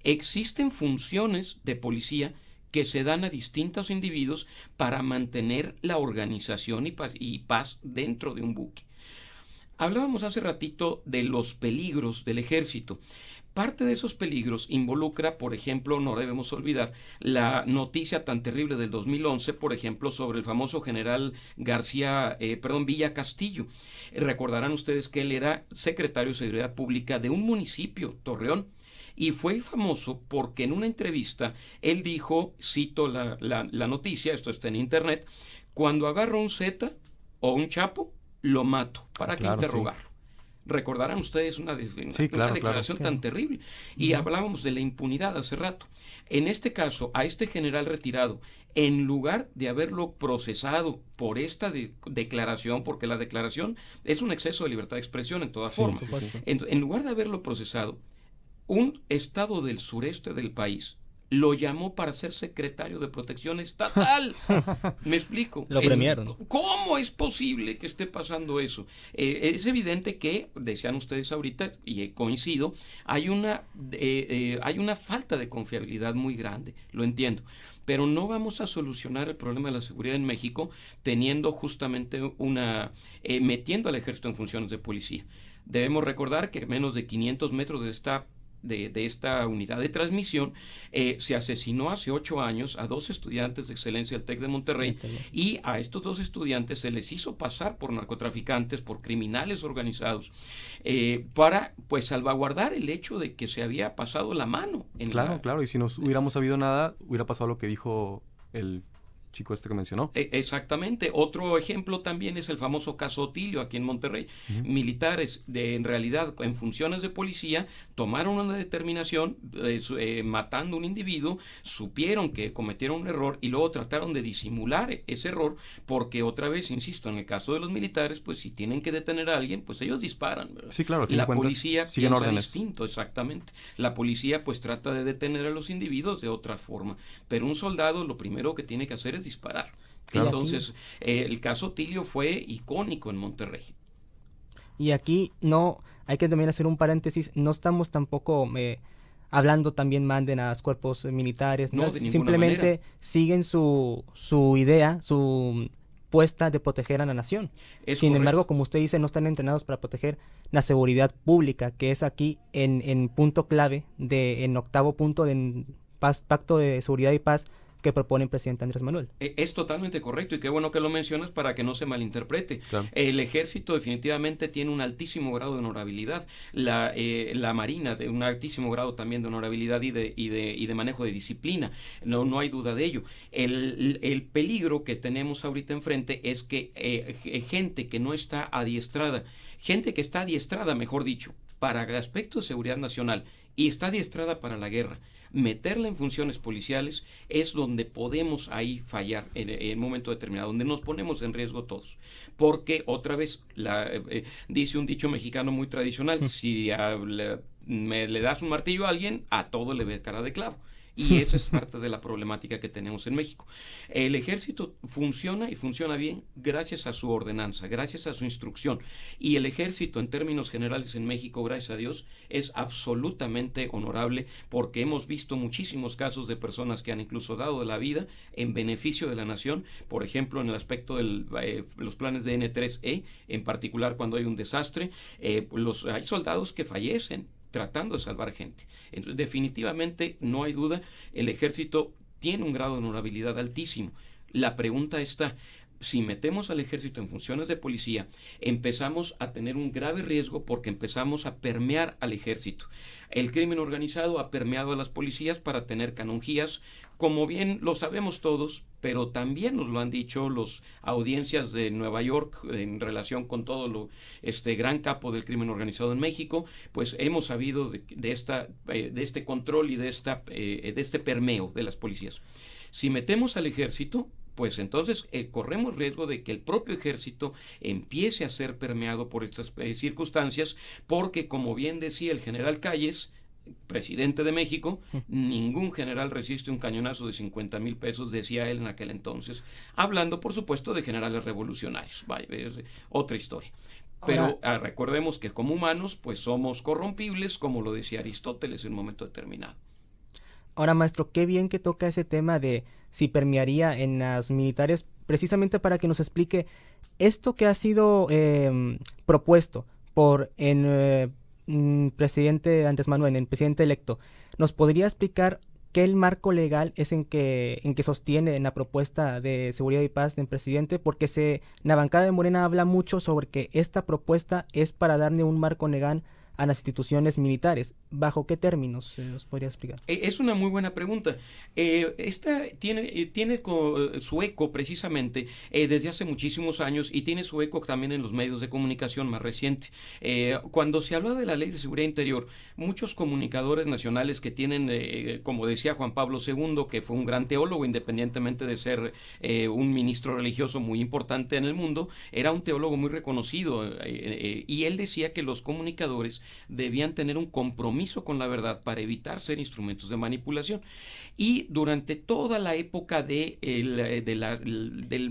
Existen funciones de policía que se dan a distintos individuos para mantener la organización y paz dentro de un buque. Hablábamos hace ratito de los peligros del ejército. Parte de esos peligros involucra, por ejemplo, no debemos olvidar, la noticia tan terrible del 2011, por ejemplo, sobre el famoso general Villa Castillo. Recordarán ustedes que él era secretario de Seguridad Pública de un municipio, Torreón, y fue famoso porque en una entrevista él dijo, cito la noticia, esto está en internet, cuando agarro un Zeta o un Chapo, lo mato. ¿Para qué interrogarlo? Sí. Recordarán ustedes una declaración tan terrible. Y hablábamos de la impunidad hace rato. En este caso, a este general retirado, en lugar de haberlo procesado por esta declaración, porque la declaración es un exceso de libertad de expresión en toda forma, en lugar de haberlo procesado, un estado del sureste del país lo llamó para ser secretario de Protección Estatal. ¿Me explico? Lo premiaron. ¿Cómo es posible que esté pasando eso? Es evidente que, decían ustedes ahorita, y coincido, hay una falta de confiabilidad muy grande, lo entiendo. Pero no vamos a solucionar el problema de la seguridad en México teniendo justamente metiendo al ejército en funciones de policía. Debemos recordar que a menos de 500 metros de esta unidad de transmisión, se asesinó hace 8 años a 2 estudiantes de excelencia del TEC de Monterrey, y a estos 2 estudiantes se les hizo pasar por narcotraficantes, por criminales organizados, para pues salvaguardar el hecho de que se había pasado la mano. Claro, y si no hubiéramos sabido nada, hubiera pasado lo que dijo el chico que mencionó. Exactamente. Otro ejemplo también es el famoso caso Otilio aquí en Monterrey. Militares en realidad en funciones de policía tomaron una determinación matando a un individuo, supieron que cometieron un error y luego trataron de disimular ese error porque otra vez, insisto, en el caso de los militares, pues si tienen que detener a alguien, pues ellos disparan, ¿verdad? Sí, claro. La policía piensa distinto, exactamente. La policía pues trata de detener a los individuos de otra forma, pero un soldado lo primero que tiene que hacer es disparar. Claro. Entonces, el caso Otilio fue icónico en Monterrey. Y aquí no, hay que también hacer un paréntesis, no estamos tampoco hablando también manden a los cuerpos militares, no, de simplemente manera. Siguen su idea, su puesta de proteger a la nación. Sin embargo, como usted dice, no están entrenados para proteger la seguridad pública, que es aquí en punto clave, en octavo punto de Pacto de Seguridad y Paz, que propone el presidente Andrés Manuel. Es totalmente correcto y qué bueno que lo mencionas para que no se malinterprete. Claro. El ejército definitivamente tiene un altísimo grado de honorabilidad, la marina de un altísimo grado también de honorabilidad y de manejo de disciplina, no hay duda de ello. El peligro que tenemos ahorita enfrente es que gente que no está adiestrada, gente que está adiestrada, mejor dicho, para el aspecto de seguridad nacional y está adiestrada para la guerra, meterla en funciones policiales es donde podemos ahí fallar en un momento determinado, donde nos ponemos en riesgo todos. Porque otra vez, dice un dicho mexicano muy tradicional, si le das un martillo a alguien, a todo le ve cara de clavo. Y esa es parte de la problemática que tenemos en México. El ejército funciona y funciona bien gracias a su ordenanza, gracias a su instrucción. Y el ejército, en términos generales en México, gracias a Dios, es absolutamente honorable, porque hemos visto muchísimos casos de personas que han incluso dado de la vida en beneficio de la nación. Por ejemplo, en el aspecto de los planes de N3E, en particular cuando hay un desastre, hay soldados que fallecen tratando de salvar gente. Entonces, definitivamente, no hay duda, el ejército tiene un grado de honorabilidad altísimo. La pregunta está, si metemos al ejército en funciones de policía, empezamos a tener un grave riesgo porque empezamos a permear al ejército. El crimen organizado ha permeado a las policías para tener canonjías, como bien lo sabemos todos, pero también nos lo han dicho las audiencias de Nueva York en relación con todo este gran capo del crimen organizado en México. Pues hemos sabido de este control y de este permeo de las policías. Si metemos al ejército, pues entonces corremos riesgo de que el propio ejército empiece a ser permeado por estas circunstancias, porque, como bien decía el general Calles, presidente de México, ningún general resiste un cañonazo de 50,000 pesos, decía él en aquel entonces, hablando, por supuesto, de generales revolucionarios. Vaya, es otra historia. Pero recordemos que como humanos, pues somos corrompibles, como lo decía Aristóteles en un momento determinado. Ahora, maestro, qué bien que toca ese tema de si permearía en las militares, precisamente para que nos explique esto que ha sido propuesto por el presidente Andrés Manuel, el presidente electo. ¿Nos podría explicar qué el marco legal es en que sostiene en la propuesta de seguridad y paz del presidente? Porque la bancada de Morena habla mucho sobre que esta propuesta es para darle un marco legal a las instituciones militares. ¿Bajo qué términos nos podría explicar? Es una muy buena pregunta. Esta tiene su eco precisamente desde hace muchísimos años, y tiene su eco también en los medios de comunicación más reciente. Cuando se habla de la Ley de Seguridad Interior, muchos comunicadores nacionales que tienen, como decía Juan Pablo II, que fue un gran teólogo, independientemente de ser un ministro religioso muy importante en el mundo, era un teólogo muy reconocido, y él decía que los comunicadores debían tener un compromiso con la verdad para evitar ser instrumentos de manipulación. Y durante toda la época del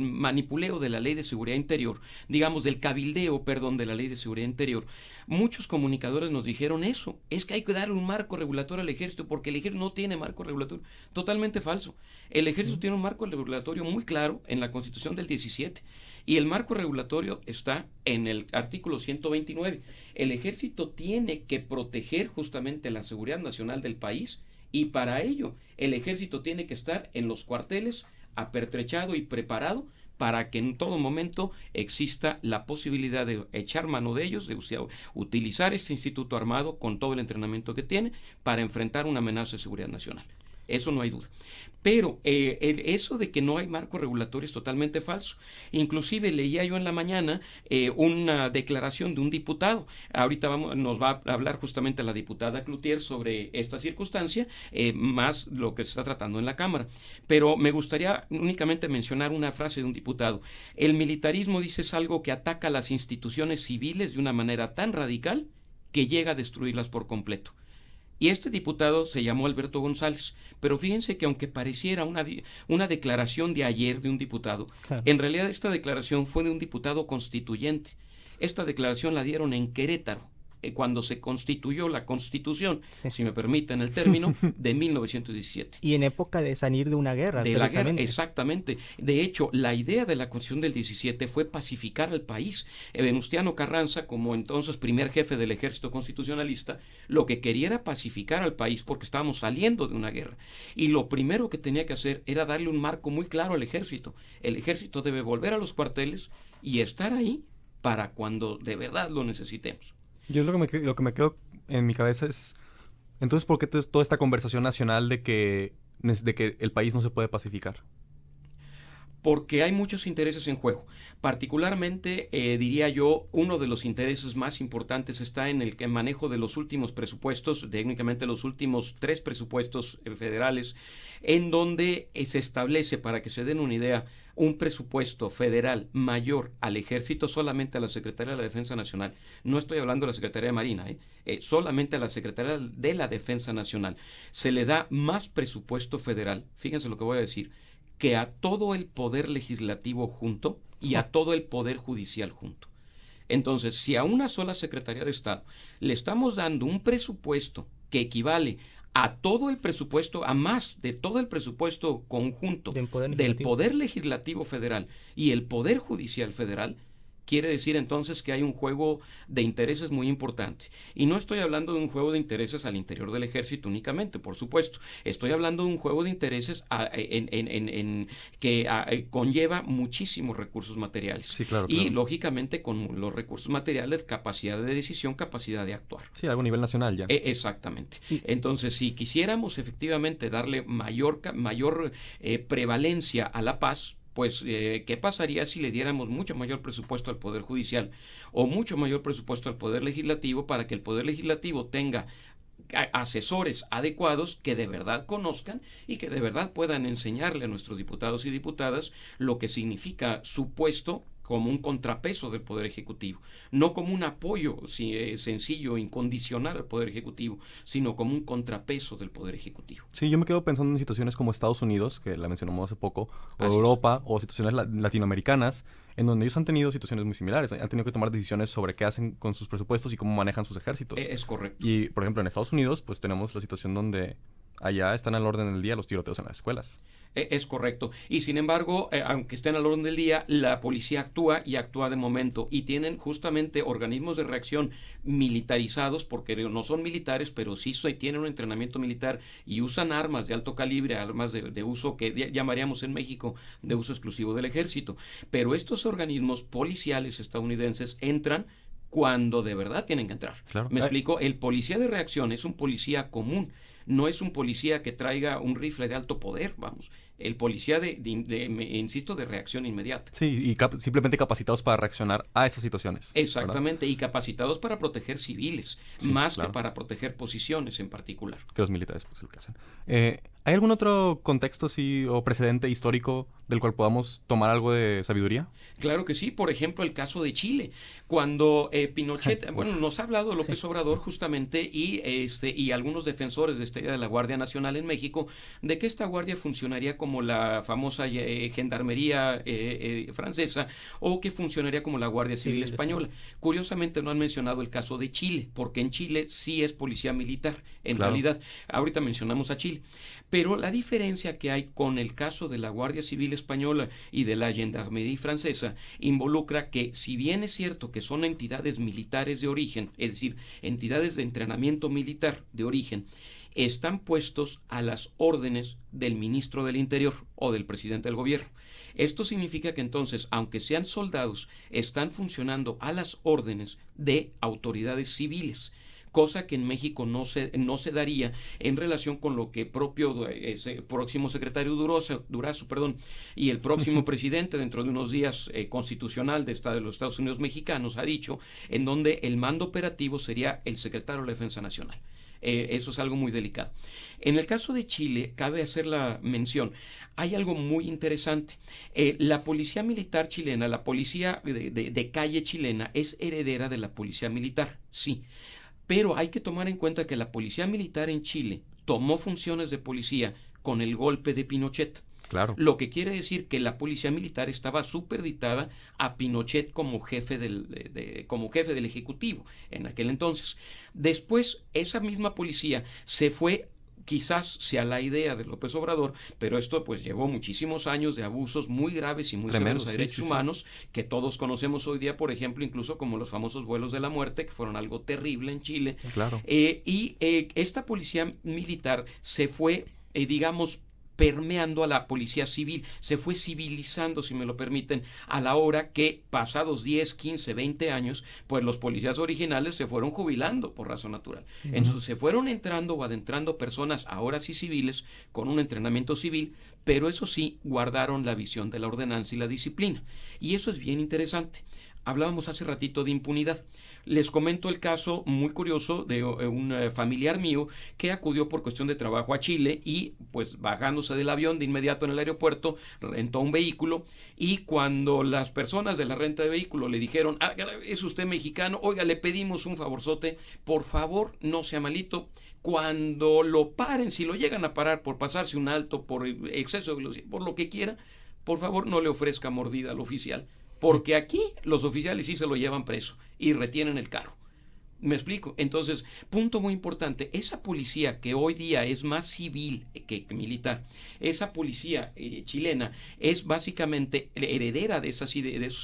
manipuleo de la Ley de Seguridad Interior, digamos del cabildeo, de la Ley de Seguridad Interior, muchos comunicadores nos dijeron eso, es que hay que darle un marco regulatorio al ejército porque el ejército no tiene marco regulatorio. Totalmente falso. El ejército tiene un marco regulatorio muy claro en la Constitución del 17, y el marco regulatorio está en el artículo 129. El ejército tiene que proteger justamente la seguridad nacional del país, y para ello el ejército tiene que estar en los cuarteles apertrechado y preparado para que en todo momento exista la posibilidad de echar mano de ellos, de utilizar este instituto armado con todo el entrenamiento que tiene para enfrentar una amenaza de seguridad nacional. Eso no hay duda. Pero eso de que no hay marco regulatorio es totalmente falso. Inclusive leía yo en la mañana una declaración de un diputado. Ahorita nos va a hablar justamente la diputada Cloutier sobre esta circunstancia, más lo que se está tratando en la Cámara. Pero me gustaría únicamente mencionar una frase de un diputado. El militarismo, dice, es algo que ataca a las instituciones civiles de una manera tan radical que llega a destruirlas por completo. Y este diputado se llamó Alberto González, pero fíjense que aunque pareciera una declaración de ayer de un diputado, claro, en realidad esta declaración fue de un diputado constituyente. Esta declaración la dieron en Querétaro, cuando se constituyó la Constitución, si me permiten el término, de 1917. Y en época de salir de una guerra. De la guerra, exactamente. De hecho, la idea de la Constitución del 17 fue pacificar al país. Venustiano Carranza, como entonces primer jefe del ejército constitucionalista, lo que quería era pacificar al país porque estábamos saliendo de una guerra. Y lo primero que tenía que hacer era darle un marco muy claro al ejército. El ejército debe volver a los cuarteles y estar ahí para cuando de verdad lo necesitemos. Yo lo que me quedo en mi cabeza es, entonces, ¿por qué toda esta conversación nacional de que el país no se puede pacificar? Porque hay muchos intereses en juego. Particularmente, diría yo, uno de los intereses más importantes está en el manejo de los últimos presupuestos, técnicamente los últimos 3 presupuestos federales, en donde se establece, para que se den una idea, un presupuesto federal mayor al Ejército, solamente a la Secretaría de la Defensa Nacional, no estoy hablando de la Secretaría de Marina, solamente a la Secretaría de la Defensa Nacional, se le da más presupuesto federal, fíjense lo que voy a decir, que a todo el poder legislativo junto y a todo el poder judicial junto. Entonces, si a una sola Secretaría de Estado le estamos dando un presupuesto que equivale a todo el presupuesto, a más de todo el presupuesto conjunto del Poder Legislativo Federal y el Poder Judicial Federal, quiere decir entonces que hay un juego de intereses muy importante. Y no estoy hablando de un juego de intereses al interior del ejército únicamente, por supuesto. Estoy hablando de un juego de intereses que conlleva muchísimos recursos materiales. Sí, claro, y lógicamente con los recursos materiales, capacidad de decisión, capacidad de actuar. Sí, algo a nivel nacional ya. Exactamente. Entonces, si quisiéramos efectivamente darle mayor prevalencia a la paz, pues, ¿qué pasaría si le diéramos mucho mayor presupuesto al Poder Judicial o mucho mayor presupuesto al Poder Legislativo para que el Poder Legislativo tenga asesores adecuados que de verdad conozcan y que de verdad puedan enseñarle a nuestros diputados y diputadas lo que significa su puesto como un contrapeso del Poder Ejecutivo, no como un apoyo sencillo, incondicional al Poder Ejecutivo, sino como un contrapeso del Poder Ejecutivo. Sí, yo me quedo pensando en situaciones como Estados Unidos, que la mencionamos hace poco, o Europa, o situaciones latinoamericanas, en donde ellos han tenido situaciones muy similares, han tenido que tomar decisiones sobre qué hacen con sus presupuestos y cómo manejan sus ejércitos. Es correcto. Y, por ejemplo, en Estados Unidos, pues tenemos la situación donde allá están al orden del día los tiroteos en las escuelas. Es correcto. Y sin embargo, aunque estén al orden del día, la policía actúa y actúa de momento. Y tienen justamente organismos de reacción militarizados, porque no son militares, pero sí tienen un entrenamiento militar y usan armas de alto calibre, armas de uso que llamaríamos en México de uso exclusivo del ejército. Pero estos organismos policiales estadounidenses entran cuando de verdad tienen que entrar. Claro. ¿Me explico? El policía de reacción es un policía común, no es un policía que traiga un rifle de alto poder, vamos. El policía insisto, de reacción inmediata. Sí, y simplemente capacitados para reaccionar a esas situaciones. Exactamente, ¿verdad? Y capacitados para proteger civiles, sí, más que para proteger posiciones en particular. Que los militares, pues, es lo que hacen. ¿Hay algún otro contexto así o precedente histórico del cual podamos tomar algo de sabiduría? Claro que sí, por ejemplo, el caso de Chile, cuando Pinochet, nos ha hablado López Obrador justamente y algunos defensores de esta idea de la Guardia Nacional en México, de que esta guardia funcionaría como la famosa gendarmería francesa o que funcionaría como la Guardia Civil española. Curiosamente no han mencionado el caso de Chile, porque en Chile sí es policía militar, en realidad. Ahorita mencionamos a Chile. Pero la diferencia que hay con el caso de la Guardia Civil española y de la Gendarmerie francesa involucra que, si bien es cierto que son entidades militares de origen, es decir, entidades de entrenamiento militar de origen, están puestos a las órdenes del ministro del Interior o del presidente del gobierno. Esto significa que entonces, aunque sean soldados, están funcionando a las órdenes de autoridades civiles, cosa que en México no se daría en relación con lo que próximo secretario Durazo y el próximo presidente dentro de unos días constitucional de los Estados Unidos mexicanos ha dicho, en donde el mando operativo sería el secretario de la Defensa Nacional. Eso es algo muy delicado. En el caso de Chile, cabe hacer la mención, hay algo muy interesante. La policía militar chilena, la policía de calle chilena, es heredera de la policía militar, sí. Pero hay que tomar en cuenta que la policía militar en Chile tomó funciones de policía con el golpe de Pinochet. Claro. Lo que quiere decir que la policía militar estaba supeditada a Pinochet como jefe del Ejecutivo en aquel entonces. Después, esa misma policía se fue, quizás sea la idea de López Obrador, pero esto pues llevó muchísimos años de abusos muy graves y muy severos a derechos humanos, que todos conocemos hoy día, por ejemplo, incluso como los famosos vuelos de la muerte, que fueron algo terrible en Chile. Claro. Esta policía militar se fue, permeando a la policía civil, se fue civilizando, si me lo permiten, a la hora que, pasados 10, 15, 20 años, pues los policías originales se fueron jubilando por razón natural. Entonces se fueron entrando o adentrando personas, ahora sí civiles, con un entrenamiento civil, pero eso sí, guardaron la visión de la ordenanza y la disciplina. Y eso es bien interesante. Hablábamos hace ratito de impunidad. Les comento el caso muy curioso de un familiar mío que acudió por cuestión de trabajo a Chile y pues bajándose del avión de inmediato en el aeropuerto rentó un vehículo, y cuando las personas de la renta de vehículo le dijeron, ¿es usted mexicano? Oiga, le pedimos un favorzote, por favor no sea malito, cuando lo paren, si lo llegan a parar por pasarse un alto, por exceso de velocidad, por lo que quiera, por favor no le ofrezca mordida al oficial, porque aquí los oficiales sí se lo llevan preso y retienen el carro. ¿Me explico? Entonces, punto muy importante, esa policía que hoy día es más civil que militar, esa policía chilena es básicamente heredera de esos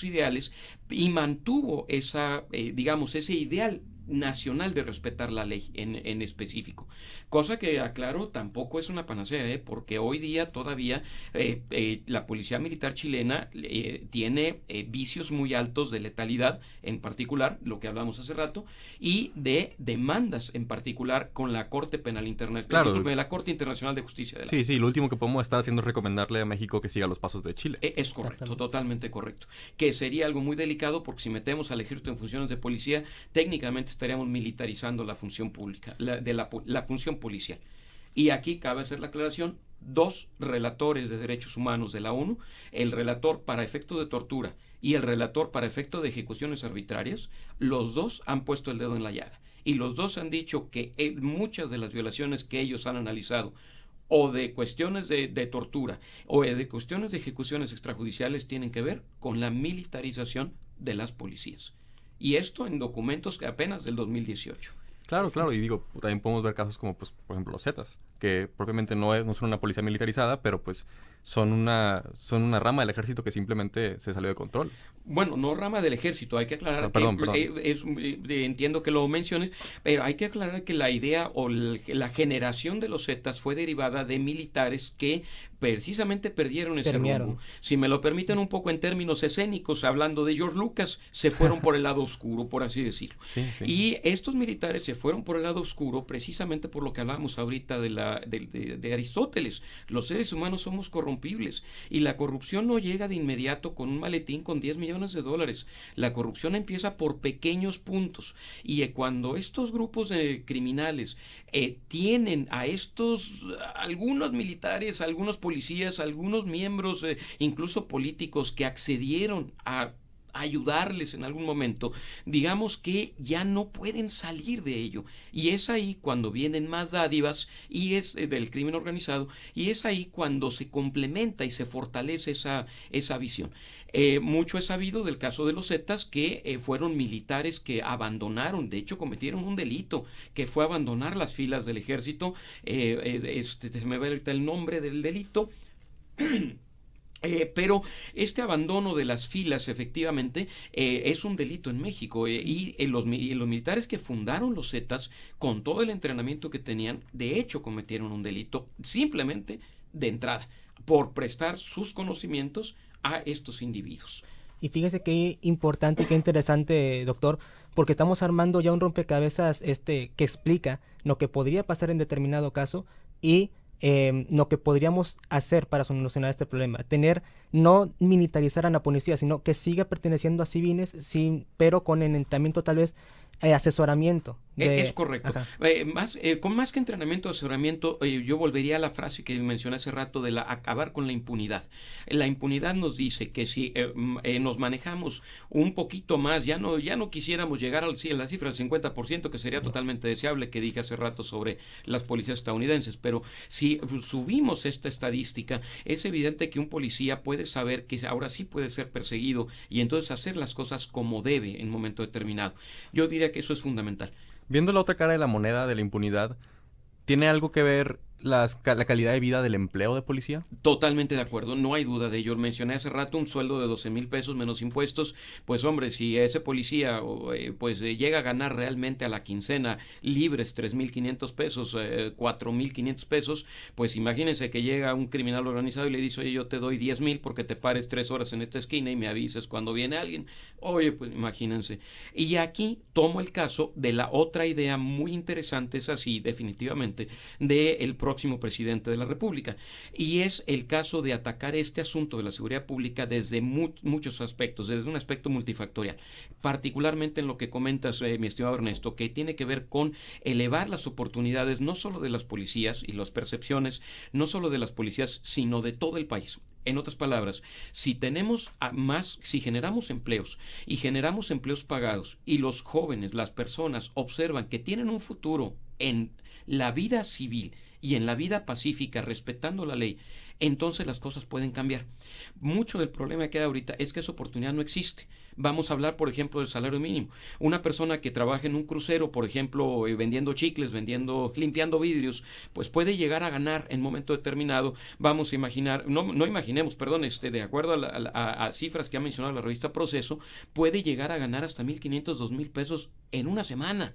ideales y mantuvo ese ideal nacional de respetar la ley en específico, cosa que, aclaro, tampoco es una panacea, porque hoy día todavía la policía militar chilena tiene vicios muy altos de letalidad, en particular lo que hablamos hace rato, y de demandas en particular con la Corte Penal Internacional, la Corte Internacional de Justicia de la Sí, lo último que podemos estar haciendo es recomendarle a México que siga los pasos de Chile. Es correcto, totalmente correcto, que sería algo muy delicado, porque si metemos al ejército en funciones de policía, técnicamente estaríamos militarizando la función pública, la función policial. Y aquí cabe hacer la aclaración, 2 relatores de derechos humanos de la ONU, el relator para efecto de tortura y el relator para efecto de ejecuciones arbitrarias, los 2 han puesto el dedo en la llaga. Y los 2 han dicho que muchas de las violaciones que ellos han analizado, o de cuestiones de tortura, o de cuestiones de ejecuciones extrajudiciales, tienen que ver con la militarización de las policías. Y esto en documentos que apenas del 2018. Claro, y digo, también podemos ver casos como, pues, por ejemplo, los Zetas, que propiamente no son una policía militarizada, pero pues son una rama del ejército que simplemente se salió de control. Bueno, no rama del ejército, hay que aclarar perdón. Entiendo que lo menciones, pero hay que aclarar que la idea o la generación de los Zetas fue derivada de militares que precisamente perdieron ese rumbo. Si me lo permiten un poco en términos escénicos, hablando de George Lucas, se fueron por el lado oscuro, por así decirlo. Sí. Y estos militares se fueron por el lado oscuro precisamente por lo que hablábamos ahorita de Aristóteles. Los seres humanos somos corrompibles y la corrupción no llega de inmediato con un maletín con $10 millones. La corrupción empieza por pequeños puntos, y cuando estos grupos criminales tienen a algunos militares, algunos policías, algunos miembros, incluso políticos, que accedieron a ayudarles en algún momento, digamos que ya no pueden salir de ello, y es ahí cuando vienen más dádivas y es del crimen organizado, y es ahí cuando se complementa y se fortalece esa visión. Mucho he sabido del caso de los Zetas, que fueron militares que abandonaron, de hecho cometieron un delito que fue abandonar las filas del ejército. Se me va ahorita el nombre del delito. Pero este abandono de las filas efectivamente es un delito en México, y los militares que fundaron los Zetas, con todo el entrenamiento que tenían, de hecho cometieron un delito simplemente de entrada por prestar sus conocimientos a estos individuos. Y fíjese qué importante y qué interesante, doctor, porque estamos armando ya un rompecabezas que explica lo que podría pasar en determinado caso y lo que podríamos hacer para solucionar este problema. No militarizar a la policía, sino que siga perteneciendo a civiles, pero con el entrenamiento, tal vez asesoramiento. Es correcto. Con más que entrenamiento, asesoramiento, yo volvería a la frase que mencioné hace rato de acabar con la impunidad. La impunidad nos dice que si nos manejamos un poquito más, ya no quisiéramos llegar a la cifra del 50%, que sería totalmente deseable, que dije hace rato sobre las policías estadounidenses, pero si subimos esta estadística, es evidente que un policía puede saber que ahora sí puede ser perseguido y entonces hacer las cosas como debe en un momento determinado. Yo diría que eso es fundamental. Viendo la otra cara de la moneda de la impunidad, ¿tiene algo que ver la calidad de vida del empleo de policía? Totalmente de acuerdo, no hay duda de ello. Mencioné hace rato un sueldo de 12,000 pesos menos impuestos. Pues hombre, si ese policía llega a ganar realmente a la quincena libres 3,500 pesos, 4,500 pesos, pues imagínense que llega un criminal organizado y le dice: oye, yo te doy 10,000 porque te pares 3 horas en esta esquina y me avises cuando viene alguien. Oye, pues imagínense. Y aquí tomo el caso de la otra idea muy interesante, es así definitivamente, del próximo presidente de la República. Y es el caso de atacar este asunto de la seguridad pública desde muchos aspectos, desde un aspecto multifactorial, particularmente en lo que comentas, mi estimado Ernesto, que tiene que ver con elevar las oportunidades no solo de las policías y las percepciones, no solo de las policías, sino de todo el país. En otras palabras, si generamos empleos y generamos empleos pagados y los jóvenes, las personas observan que tienen un futuro en la vida civil y en la vida pacífica, respetando la ley, entonces las cosas pueden cambiar. Mucho del problema que hay ahorita es que esa oportunidad no existe. Vamos a hablar, por ejemplo, del salario mínimo. Una persona que trabaja en un crucero, por ejemplo, vendiendo chicles, limpiando vidrios, pues puede llegar a ganar en un momento determinado, vamos a imaginar, no imaginemos, perdón, de acuerdo a cifras que ha mencionado la revista Proceso, puede llegar a ganar hasta 1,500, 2,000 pesos en una semana.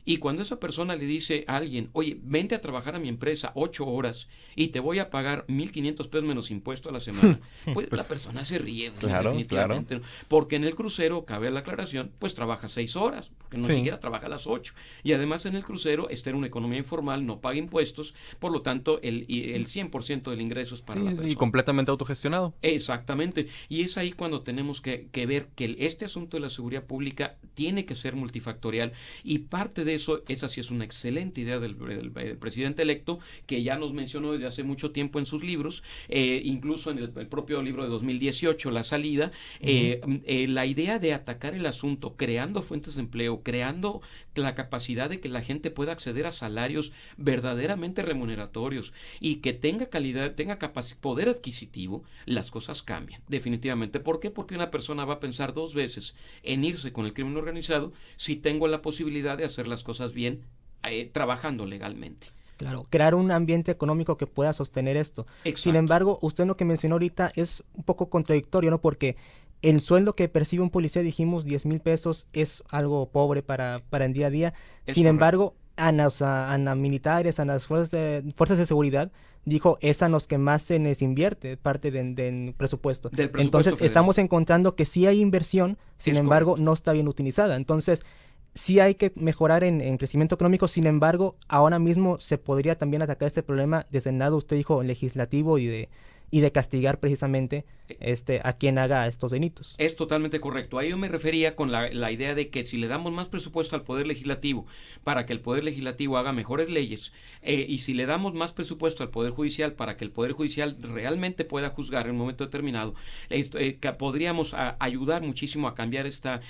Y cuando esa persona le dice a alguien, oye, vente a trabajar a mi empresa 8 horas y te voy a pagar 1,500 pesos menos impuesto a la semana, pues la persona se ríe, definitivamente. Claro. Porque en el crucero, cabe la aclaración, pues trabaja 6 horas, porque no siquiera trabaja a las 8. Y además en el crucero está en una economía informal, no paga impuestos, por lo tanto el 100% del ingreso es para la persona. Y completamente autogestionado. Exactamente. Y es ahí cuando tenemos que ver que este asunto de la seguridad pública tiene que ser multifactorial, y parte de esa sí es una excelente idea del presidente electo, que ya nos mencionó desde hace mucho tiempo en sus libros, incluso en el propio libro de 2018, La Salida, la idea de atacar el asunto creando fuentes de empleo, creando la capacidad de que la gente pueda acceder a salarios verdaderamente remuneratorios y que tenga calidad, tenga poder adquisitivo, las cosas cambian, definitivamente. ¿Por qué? Porque una persona va a pensar 2 veces en irse con el crimen organizado si tengo la posibilidad de hacer las cosas bien, trabajando legalmente. Claro, crear un ambiente económico que pueda sostener esto. Exacto. Sin embargo, usted lo que mencionó ahorita es un poco contradictorio, ¿no? Porque el sueldo que percibe un policía, dijimos, 10,000 pesos, es algo pobre para el día a día. Sin embargo, a los militares, a las fuerzas de seguridad, dijo, es a los que más se les invierte parte del presupuesto. Entonces, federal. Estamos encontrando que sí hay inversión, sin embargo, no está bien utilizada. Entonces, sí hay que mejorar en crecimiento económico. Sin embargo, ahora mismo se podría también atacar este problema desde el lado, usted dijo, legislativo y de castigar precisamente a quien haga estos delitos. Es totalmente correcto. A ello me refería con la idea de que si le damos más presupuesto al Poder Legislativo para que el Poder Legislativo haga mejores leyes, y si le damos más presupuesto al Poder Judicial para que el Poder Judicial realmente pueda juzgar en un momento determinado, podríamos ayudar muchísimo a cambiar esta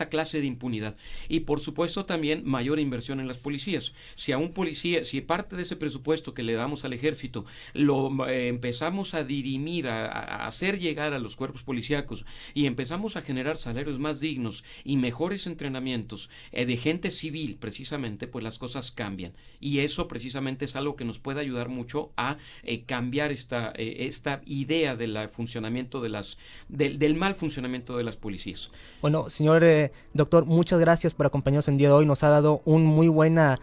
clase de impunidad. Y por supuesto también mayor inversión en las policías. Si a un policía, si parte de ese presupuesto que le damos al ejército lo empezamos a dirimir, a hacer llegar a los cuerpos policíacos, y empezamos a generar salarios más dignos y mejores entrenamientos de gente civil, precisamente, pues las cosas cambian. Y eso precisamente es algo que nos puede ayudar mucho a cambiar esta idea del funcionamiento del mal funcionamiento de las policías. Bueno, señor doctor, muchas gracias por acompañarnos el día de hoy. Nos ha dado un muy buena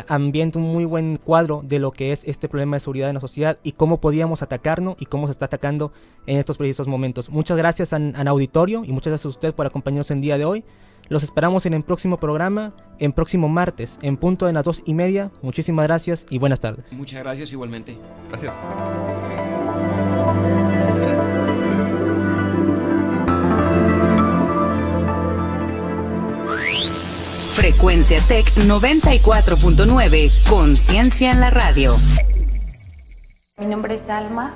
ambiente, un muy buen cuadro de lo que es este problema de seguridad en la sociedad y cómo podíamos atacarnos y cómo se está atacando en estos precisos momentos. Muchas gracias al auditorio y muchas gracias a usted por acompañarnos el día de hoy. Los esperamos en el próximo programa, en próximo martes, en punto de las 2:30. Muchísimas gracias y buenas tardes. Muchas gracias igualmente. Gracias. Frecuencia Tech 94.9, Conciencia en la radio. Mi nombre es Alma.